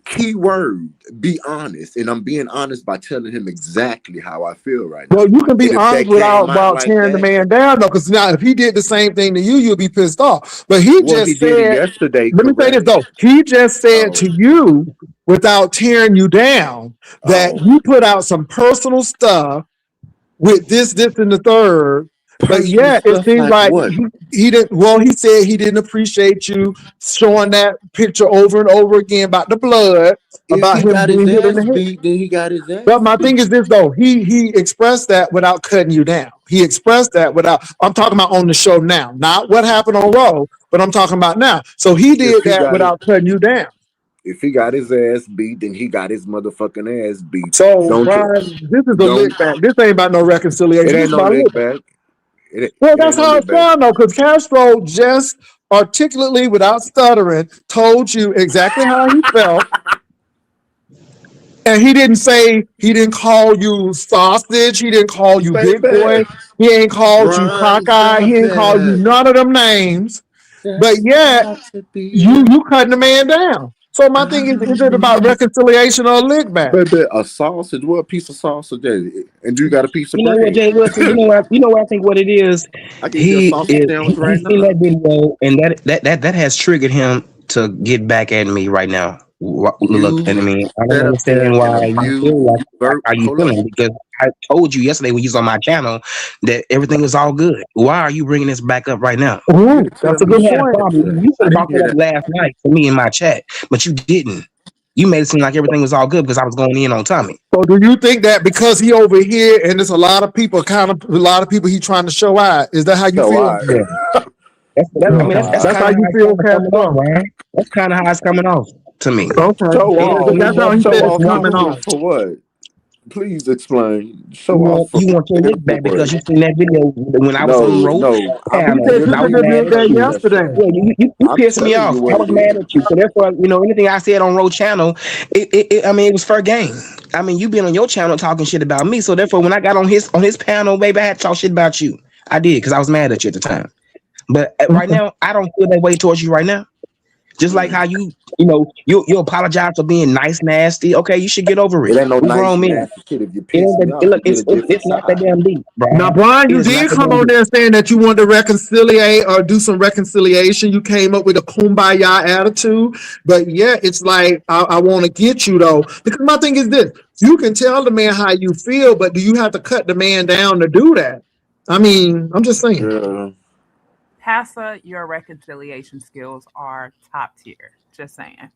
Key word, be honest. And I'm being honest by telling him exactly how I feel right now. Well, you can be And if honest that came out without like tearing the that, man down, though, because now if he did the same thing to you, you'll be pissed off. But he well, he just did it said, yesterday, let me say this, correct? though. He just said Oh, to you, without tearing you down, that oh. you put out some personal stuff with this, and the third. But Personal yeah, it stuff seems like like what? he didn't. Well, he said he didn't appreciate you showing that picture over and over again about the blood, If about he him got being his hit in ass the head. beat, then he got his ass But my beat. thing is this, though. He expressed that without cutting you down. He expressed that without. I'm talking about on the show now, not what happened on Raw, but I'm talking about now. So he did If he that got his, without cutting you down. if he got his ass beat, then he got his motherfucking ass beat. So Don't you? Brian, this is a Don't. lick back. This ain't about no reconciliation. It This ain't is no about lick lick back. back. It Well, ain't that's no how lick it back. sounds, though, because Castro just articulately, without stuttering, told you exactly how he felt. And he didn't call you sausage. He didn't call you big boy. Baby, He ain't called you Brian, cockeyed. He stop didn't call you it. none of them names. But That's yet, got to be you it. cutting the man down. So my thing is it about reconciliation or lick back? Baby, a sausage. What a piece of sausage that? And you got a piece of You know what, bread. Jay Wilson? You know what I think what it is. I can get a sausage sandwich right He's seen now. that video, and that has triggered him to get back at me right now. Look, You and I mean, I don't sat up there understand why and you abused. feel like how you Hold feeling, up. because I told you yesterday when you was on my channel that everything was all good. Why are you bringing this back up right now? Ooh, You that's a tell me good You had a point. problem. You I could have didn't brought hear that up that. last night for me in my chat, but you didn't. You made it seem like everything was all good because I was going in on Tommy. So do you think that because he over here and there's a lot of people he trying to show out? Is that how you So feel? I. Yeah. I mean, that's That's kind how of you how it's feel, coming off, Castro. man. That's kind of how it's coming off to me. Okay. Show off. And That's how he Show said it's off to coming who? off. For what? Please explain. Show off for You want your lick back because what? you seen that video when I was on No, Road no. I He panel. said you're you I not was should have even mad did at that telling me you. that yesterday. shit. Yeah, you I'm pissed me telling you off. what I it was mad is. at you. So therefore, anything I said on Road Channel, I mean, it was fair game. I mean, you been on your channel talking shit about me. So therefore, when I got on his panel, baby, I had to talk shit about you. I did because I was mad at you at the time. But right now, I don't feel that way towards you right now. Just like how you apologize for being nice, nasty. Okay, you should get over It it. ain't no We nice grown men. nasty shit. If you piss me off, Look, you get a different it's not that side. damn deep, Now, Brian. Brian, It you is not did that come damn on deep. there saying that you wanted to reconciliate or do some reconciliation. You came up with a kumbaya attitude. But yeah, it's like, I want to get you though. Because my thing is this, you can tell the man how you feel, but do you have to cut the man down to do that? I mean, I'm just saying. Yeah. Pastor, your reconciliation skills are top tier. Just saying.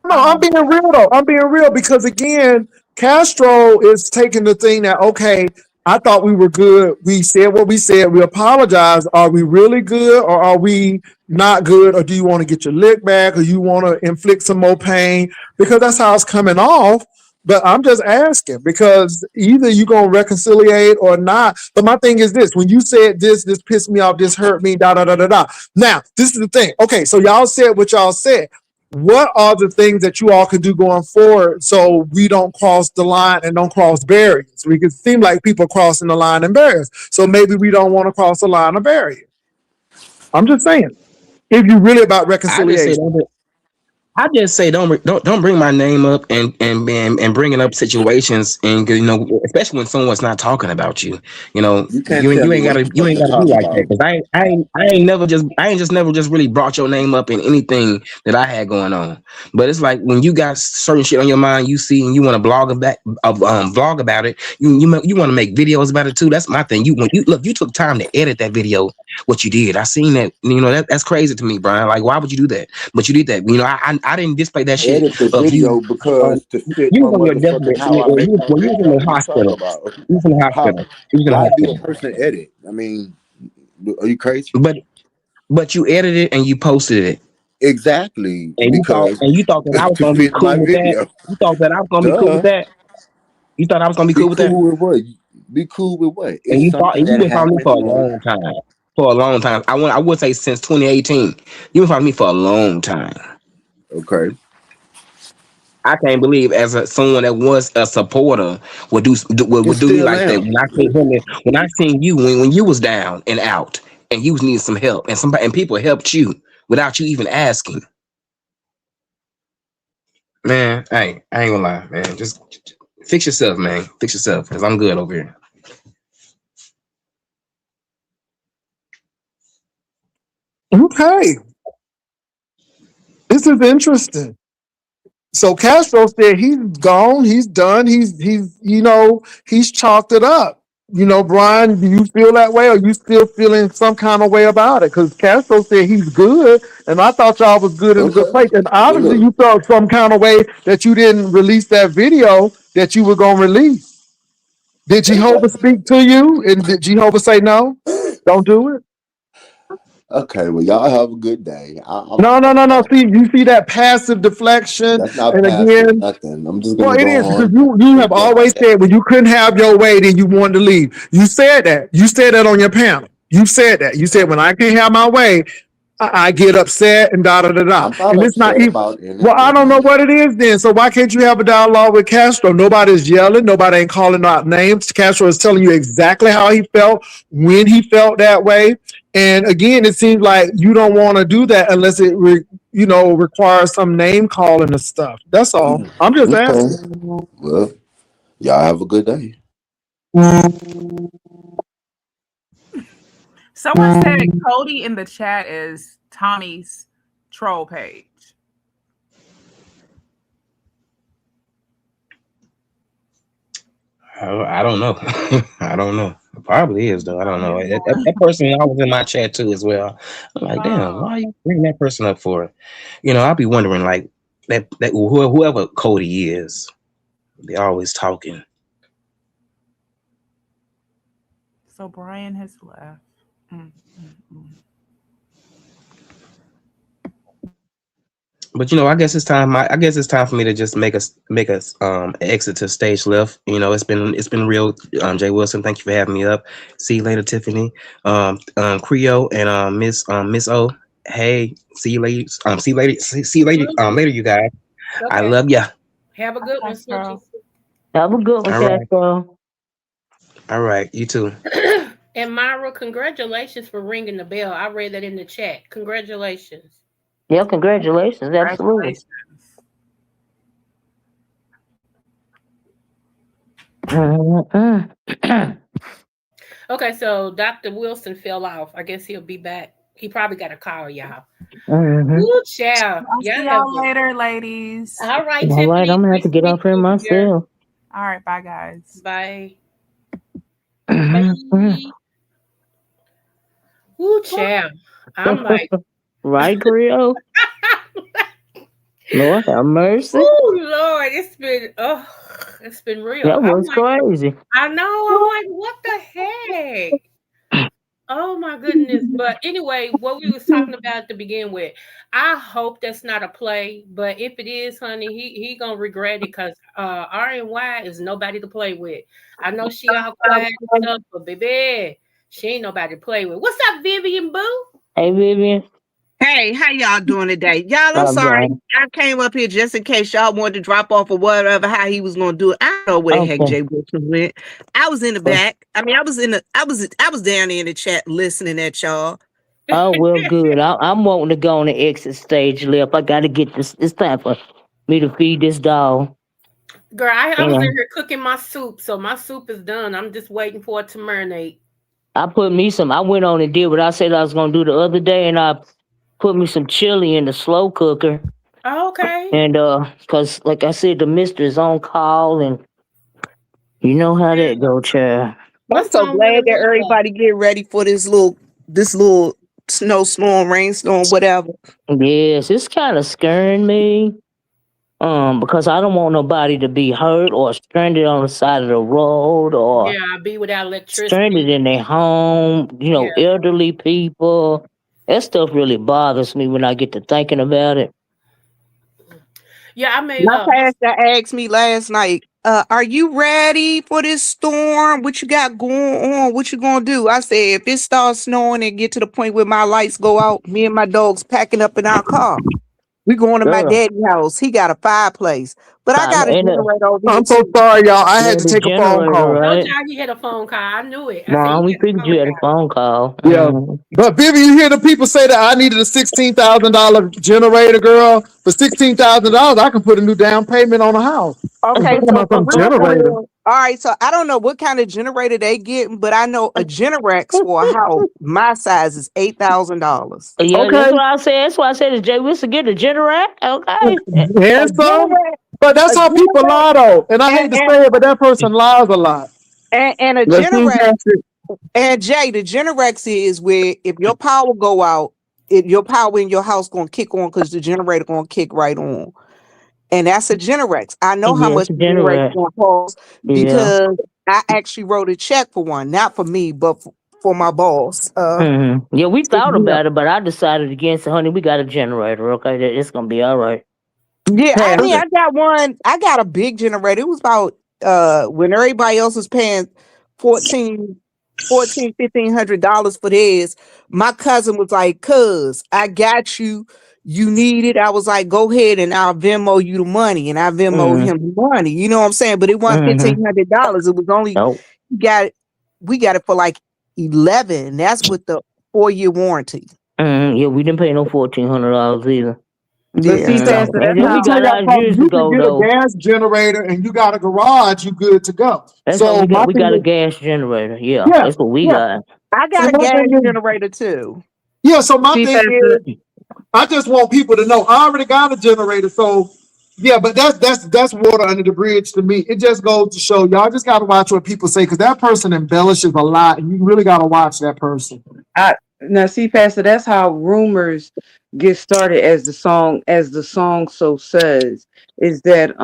No, I'm being real though. I'm being real because again, Castro is taking the thing that, okay, I thought we were good. We said what we said. We apologize. Are we really good or are we not good? Or do you want to get your lick back or you want to inflict some more pain? Because that's how it's coming off. But I'm just asking because either you're going to reconciliate or not. But my thing is this, when you said this pissed me off, this hurt me, da, da, da, da, da. Now, this is the thing. Okay, so y'all said what y'all said. What are the things that you all can do going forward so we don't cross the line and don't cross barriers? We can seem like people crossing the line and barriers. So maybe we don't want to cross the line of barrier. I'm just saying, if you're really about reconciliation. I just say don't bring my name up and bringing up situations and especially when someone's not talking about you. You can't You tell me ain't what gotta the do fuck to talk like about. that because I ain't never just really brought your name up in anything that I had going on. But it's like when you got certain shit on your mind, you see and you want to vlog about it. You want to make videos about it too. That's my thing. You took time to edit that video. What you did, I seen that. That's crazy to me, Brian. Like, why would you do that? But you did that. I didn't display that shit Edit the of video you. because to fit You my was on your motherfucking deathbed. how I make my You was in video. the What are you talking hospital. about? You was in the How hospital. You was in the why do a hospital. person edit? I mean, are you crazy? But you edited it and you posted it. Exactly, And you thought because that I was to gonna be fit cool my with that. video. You thought that I was gonna be cool with Duh. that. You thought I was gonna be Be cool with that. cool with what? Be cool with what? And It's something you've that been following me happened. for a You know. long time. For a long time. I would say since 2018. You've been following me for a long time. Okay. I can't believe someone that was a supporter would do me Still like that. am. When I seen you when you was down and out and you was needing some help and people helped you without you even asking. Man, hey, I ain't gonna lie, man. Just fix yourself, man. Fix yourself, because I'm good over here. Okay. This is interesting. So Castro said he's gone, he's done, he's chalked it up. Brian, do you feel that way, or you still feeling some kind of way about it? Because Castro said he's good, and I thought y'all was good in a good Okay. place. And Well, obviously, look. you felt some kind of way that you didn't release that video that you were gonna release. Did Jehovah speak to you, and did Jehovah say no? Don't do it. Okay. Well, y'all have a good day. No. See, you see that passive deflection, That's not and passive. again. Nothing. I'm just Well, gonna it go is because on you have and go always about that. said when you couldn't have your way, then you wanted to leave. You said that. You said that on your panel. You said that. You said when I can't have my way, I get upset and da da da da. I'm not And it's not upset even. about Well, I don't know anything. what it is then. So why can't you have a dialogue with Castro? Nobody's yelling. Nobody ain't calling out names. Castro is telling you exactly how he felt when he felt that way. And again, it seems like you don't want to do that unless it requires some name calling and stuff. That's all. I'm just Okay. asking. Well, y'all have a good day. Someone said Cody in the chat is Tommy's troll page. I don't know. I don't know. It probably is though. I don't know. That person I was in my chat too as well. I'm like, damn, why are you bringing that person up for? I'll be wondering like that whoever Cody is, they always talking. So Brian has left. But I guess it's time. I guess it's time for me to just make us exit to stage left. It's been real. Jay Wilson, thank you for having me up. See you later, Tiffany. Creo and Miss O. Hey, see you later. See you later. See you later. Later, you guys. Okay. I love ya. Have a good one, Switchy. Have a good one, Castro. All right, you too. And Myra, congratulations for ringing the bell. I read that in the chat. Congratulations. Yeah, congratulations. Absolutely. Okay, so Dr. Wilson fell off. I guess he'll be back. He probably got a call, y'all. Ooh, child. I'll see y'all later, ladies. All right, All right, I'm gonna have to get off here myself. All right, bye, guys. Bye. Bye. Ooh, child. I'm like, right, Creo? Lord have mercy. Oh Lord, it's been real. That was crazy. I know. I'm like, what the heck? Oh my goodness. But anyway, what we was talking about to begin with, I hope that's not a play. But if it is, honey, he gonna regret it because RNY is nobody to play with. I know she all quiet and stuff, but baby, she ain't nobody to play with. What's up, Vivian Boo? Hey, Vivian. Hey, how y'all doing today? Y'all, I'm sorry. I came up here just in case y'all wanted to drop off or whatever, how he was gonna do it. I don't know where the heck Jay Wilson went. I was in the back. I mean, I was down there in the chat listening at y'all. Oh, well, good. I'm wanting to go on the exit stage left. I gotta get this. It's time for me to feed this dog. Girl, I was in here cooking my soup, so my soup is done. I'm just waiting for it to marinate. I went on and did what I said I was gonna do the other day, and I put me some chili in the slow cooker. Oh, okay. And cause like I said, the mister is on call, and you know how that go, child. I'm so glad that everybody get ready for this little snowstorm, rainstorm, whatever. Yes, it's kind of scaring me. Because I don't want nobody to be hurt or stranded on the side of the road or Yeah, be without electricity. stranded in their home, elderly people. That stuff really bothers me when I get to thinking about it. Yeah, I made My pastor asked me last night, are you ready for this storm? What you got going on? What you gonna do? I said, if it starts snowing and get to the point where my lights go out, me and my dog's packing up in our car. We going to my daddy's house. He got a fireplace, but I got a generator over here. I'm so sorry, y'all. I had to take a phone call. Right? No, you had a phone call. I knew it. No, we figured you had a phone call. Yeah, but Vivian, you hear the people say that I needed a $16,000 generator, girl. For $16,000, I can put a new down payment on a house. Okay, so some generator. All right, so I don't know what kind of generator they getting, but I know a Generac for a house my size is $8,000. Yeah, Okay. that's what I said. That's why I said, Jay Wilson get a Generac. Okay. Yeah, so, but that's how people lie, though. And I hate to say it, but that person lies a lot. And a Generac, and Jay, the Generac is where if your power go out, your power in your house gonna kick on because the generator gonna kick right on. And that's a Generac. I know how much Generac gonna cost because I actually wrote a check for one, not for me, but for my boss. Yeah, we thought about it, but I decided against it, honey. We got a generator. Okay, it's gonna be all right. Yeah, I mean, I got one. I got a big generator. It was about when everybody else was paying $1,500 for theirs. My cousin was like, "Cuz, I got you. You need it." I was like, "Go ahead and I'll Venmo you the money," and I Venmoed him the money. You know what I'm saying? But it wasn't $1,500. It was only we got it for like 11. That's with the 4-year warranty. Yeah, we didn't pay no $1,400 either. Yeah, you can get a gas generator and you got a garage, you good to go. So we got a gas generator. Yeah, that's what we got. I got a gas generator too. Yeah, so my thing is, I just want people to know I already got a generator. So yeah, but that's water under the bridge to me. It just goes to show y'all just got to watch what people say because that person embellishes a lot, and you really got to watch that person. Now, see, Pastor, that's how rumors get started. As the song so says, is that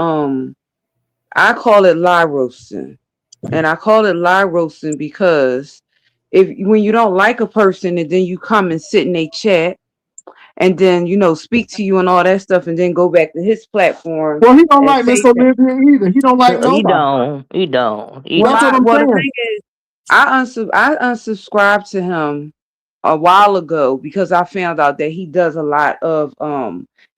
I call it lie roasting, and I call it lie roasting because when you don't like a person and then you come and sit in a chat and then speak to you and all that stuff and then go back to his platform. Well, he don't like Miss Olivia either. He don't like nobody. He don't. The thing is, I unsubscribed to him a while ago because I found out that he does a lot of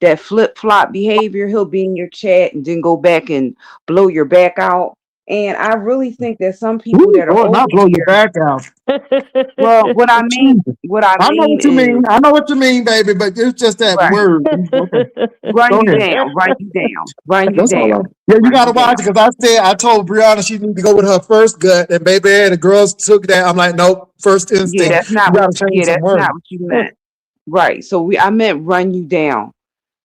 that flip-flop behavior. He'll be in your chat and then go back and blow your back out. And I really think that some people that are not blow your back out. Well, what I mean I know what you mean. I know what you mean, baby, but it's just that word. Run you down. Yeah, you gotta watch it because I told Brianna she needs to go with her first gut, and baby, the girls took that. I'm like, nope, first instinct. Yeah, that's not what you meant. Right. So I meant run you down.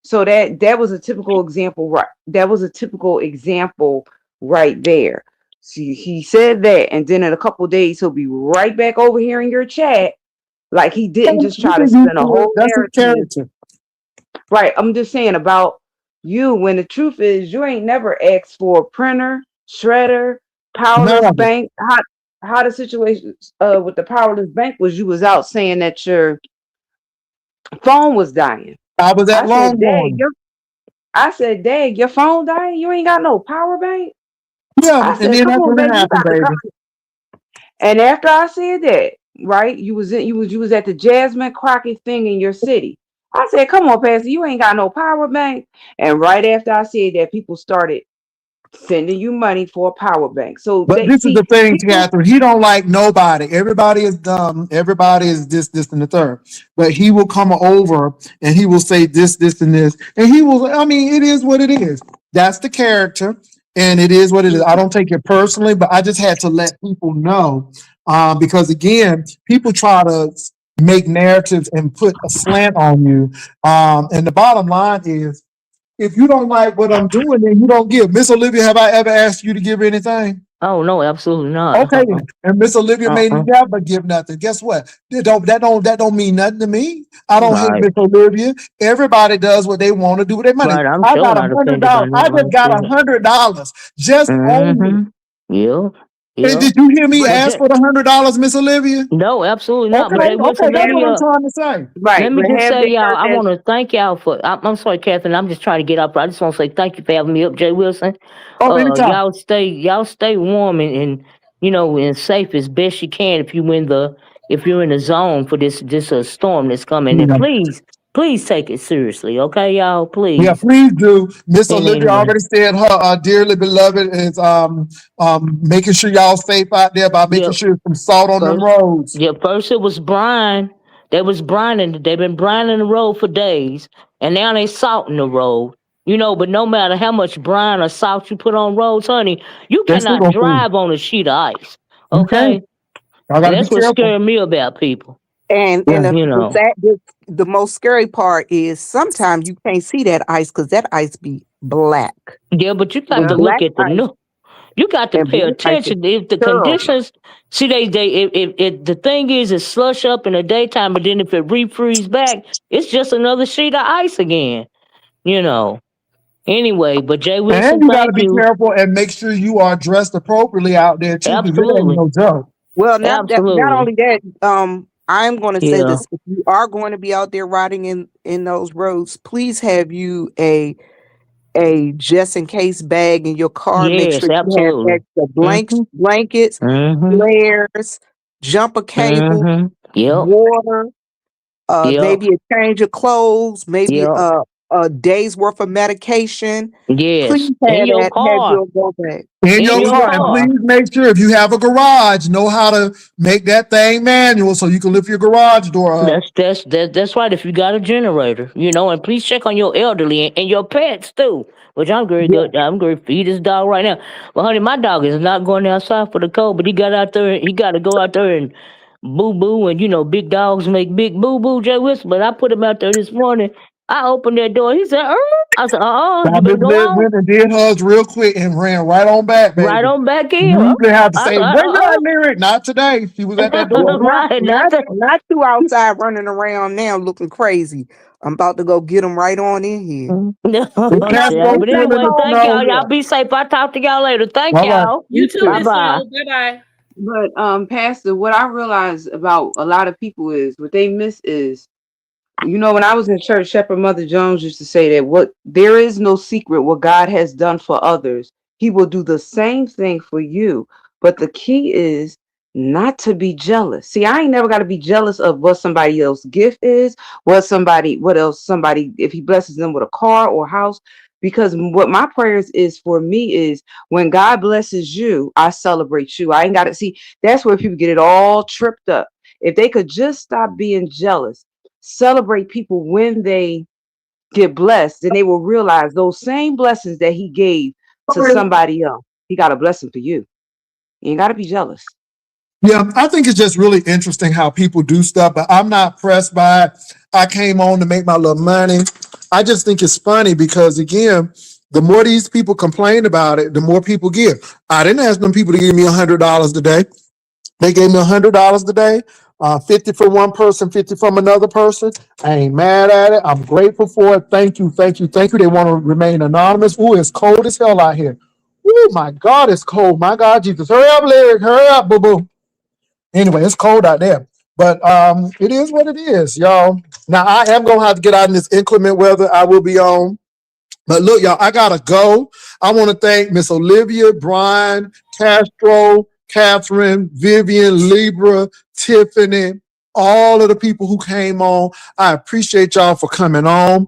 So that was a typical example, right? That was a typical example right there. See, he said that, and then in a couple of days he'll be right back over here in your chat, like he didn't just try to spin a whole narrative. Right. I'm just saying about you when the truth is you ain't never asked for a printer, shredder, powerless bank. How the situation with the powerless bank was you was out saying that your phone was dying. I was at Longhorn. I said, Dad, your phone dying? You ain't got no power bank? Yeah, and then that's what happened, baby. And after I said that, right, you was at the Jasmine Crockett thing in your city. I said, come on, Pastor, you ain't got no power bank. And right after I said that, people started sending you money for a power bank. So, but this is the thing, Catherine. He don't like nobody. Everybody is dumb. Everybody is this, and the third. But he will come over and he will say this, and this, and he will. I mean, it is what it is. That's the character. And it is what it is. I don't take it personally, but I just had to let people know because, again, people try to make narratives and put a slant on you. And the bottom line is, if you don't like what I'm doing, then you don't give. Miss Olivia, have I ever asked you to give anything? Oh no, absolutely not. Okay, then. And Miss Olivia may Uh-uh. never give nothing. Guess what? That don't mean nothing to me. I don't hate Right. Miss Olivia. Everybody does what they want to do with their money. Right. I'm I sure got not offended by $100. I nothing just like got that. $100 just on me. Mm-hmm. Yeah. And Yeah. did you hear me But ask for the $100, Miss Olivia? no, absolutely not. Okay, But Jay Wilson, okay, that's what I'm trying to say. Right. let me But just have say, they y'all, heard I that? want to thank y'all for. I'm sorry, Catherine. I'm just trying to get up. I just want to say thank you for having me up, Jay Wilson. Oh, anytime. Y'all stay warm and and safe as best you can if you're in the zone for this storm that's coming. And Yeah. please take it seriously, okay, y'all? Please. Yeah, please do. Miss And Olivia anyway, already said her dearly beloved is making sure y'all safe out there by making yeah, sure some salt on them first, roads. yeah, first it was brine. They was brining. They've been brining the road for days, and now they salting the road. But no matter how much brine or salt you put on roads, honey, you They still cannot gonna fool. drive on a sheet of ice. You can't. Okay, Y'all gotta be that's what careful. scared me about people. And Yeah. the most scary part is sometimes you can't see that ice because that ice be black. Yeah, but you got And to black look at the ice no. You got to and pay black ice is attention if the terrible. conditions. See, if the thing is, it slush up in the daytime, but then if it refreeze back, it's just another sheet of ice again. You know. Anyway, but Jay Wilson, And you gotta thank be you. careful and make sure you are dressed appropriately out there too, because it ain't Absolutely, no joke. Well, not absolutely. only that, I'm going to say Yeah. this: if you are going to be out there riding in those roads, please have you a just in case bag in your car. Make Yes, sure you have absolutely. extra Mhm. blankets, Mhm. flares, jumper cable, Mhm. Yep. water, Yep. maybe a change of clothes, maybe Yep. a day's worth of medication. Yes. Please In your have car. your go bag. In In your your car, and car. please make sure if you have a garage, know how to make that thing manual so you can lift your garage door up. That's right. If you got a generator, and please check on your elderly and your pets too. Which I'm very Yeah. good. I'm going to feed this dog right now. Well, honey, my dog is not going outside for the cold, but he got out there. He got to go out there and boo boo, and big dogs make big boo boo. Jay Wilson, but I put him out there this morning. I opened that door. He said, I said, Now, you better Miss go Liz on went and did hers real quick and ran right on back, right baby. on back in. You usually have to I say, said, wait a lyric. Not today. She was at that Well, door. right, not you outside running around now looking crazy. I'm about to go get them right on in here. The cats Yeah, go but still in anyway, the thank snow. y'all. Y'all be safe. I'll talk to y'all later. Thank All right. y'all. You too, Bye Miss bye. Flo. Bye bye. But Pastor, what I realize about a lot of people is what they miss is, when I was in church, Shepherd Mother Jones used to say that there is no secret what God has done for others. He will do the same thing for you. But the key is not to be jealous. See, I ain't never got to be jealous of what somebody else's gift is, if he blesses them with a car or house. Because what my prayers is for me is when God blesses you, I celebrate you. I ain't got to see. That's where people get it all tripped up. If they could just stop being jealous, celebrate people when they get blessed, then they will realize those same blessings that he gave to somebody else, he got a blessing for you. You ain't got to be jealous. Yeah, I think it's just really interesting how people do stuff, but I'm not pressed by it. I came on to make my little money. I just think it's funny because, again, the more these people complain about it, the more people give. I didn't ask them people to give me $100 today. They gave me $100 today, 50 for one person, 50 from another person. I ain't mad at it. I'm grateful for it. Thank you, thank you, thank you. They want to remain anonymous. Ooh, it's cold as hell out here. Ooh, my God, it's cold. My God, Jesus. Hurry up, Lyric. Hurry up, boo-boo. Anyway, it's cold out there, but it is what it is, y'all. Now I am gonna have to get out in this inclement weather. I will be on, but look, y'all, I gotta go. I want to thank Miss Olivia, Brian, Castro, Catherine, Vivian, Libra, Tiffany, all of the people who came on. I appreciate y'all for coming on.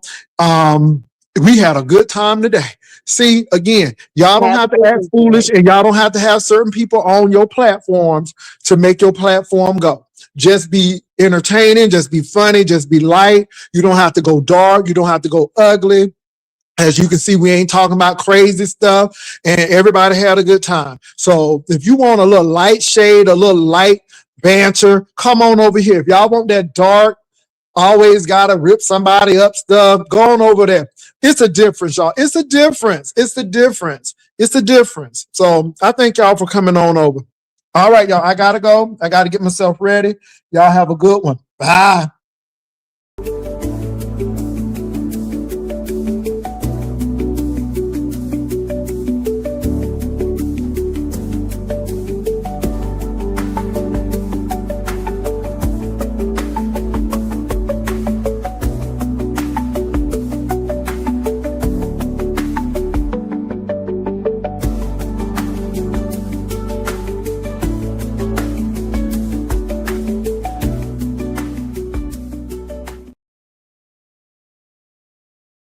We had a good time today. See, again, y'all don't have to act foolish and y'all don't have to have certain people on your platforms to make your platform go. Just be entertaining, just be funny, just be light. You don't have to go dark. You don't have to go ugly. As you can see, we ain't talking about crazy stuff, and everybody had a good time. So if you want a little light shade, a little light banter, come on over here. If y'all want that dark, always gotta rip somebody up stuff, go on over there. It's a difference, y'all. It's a difference. It's the difference. It's a difference. So I thank y'all for coming on over. All right, y'all. I gotta go. I gotta get myself ready. Y'all have a good one. Bye.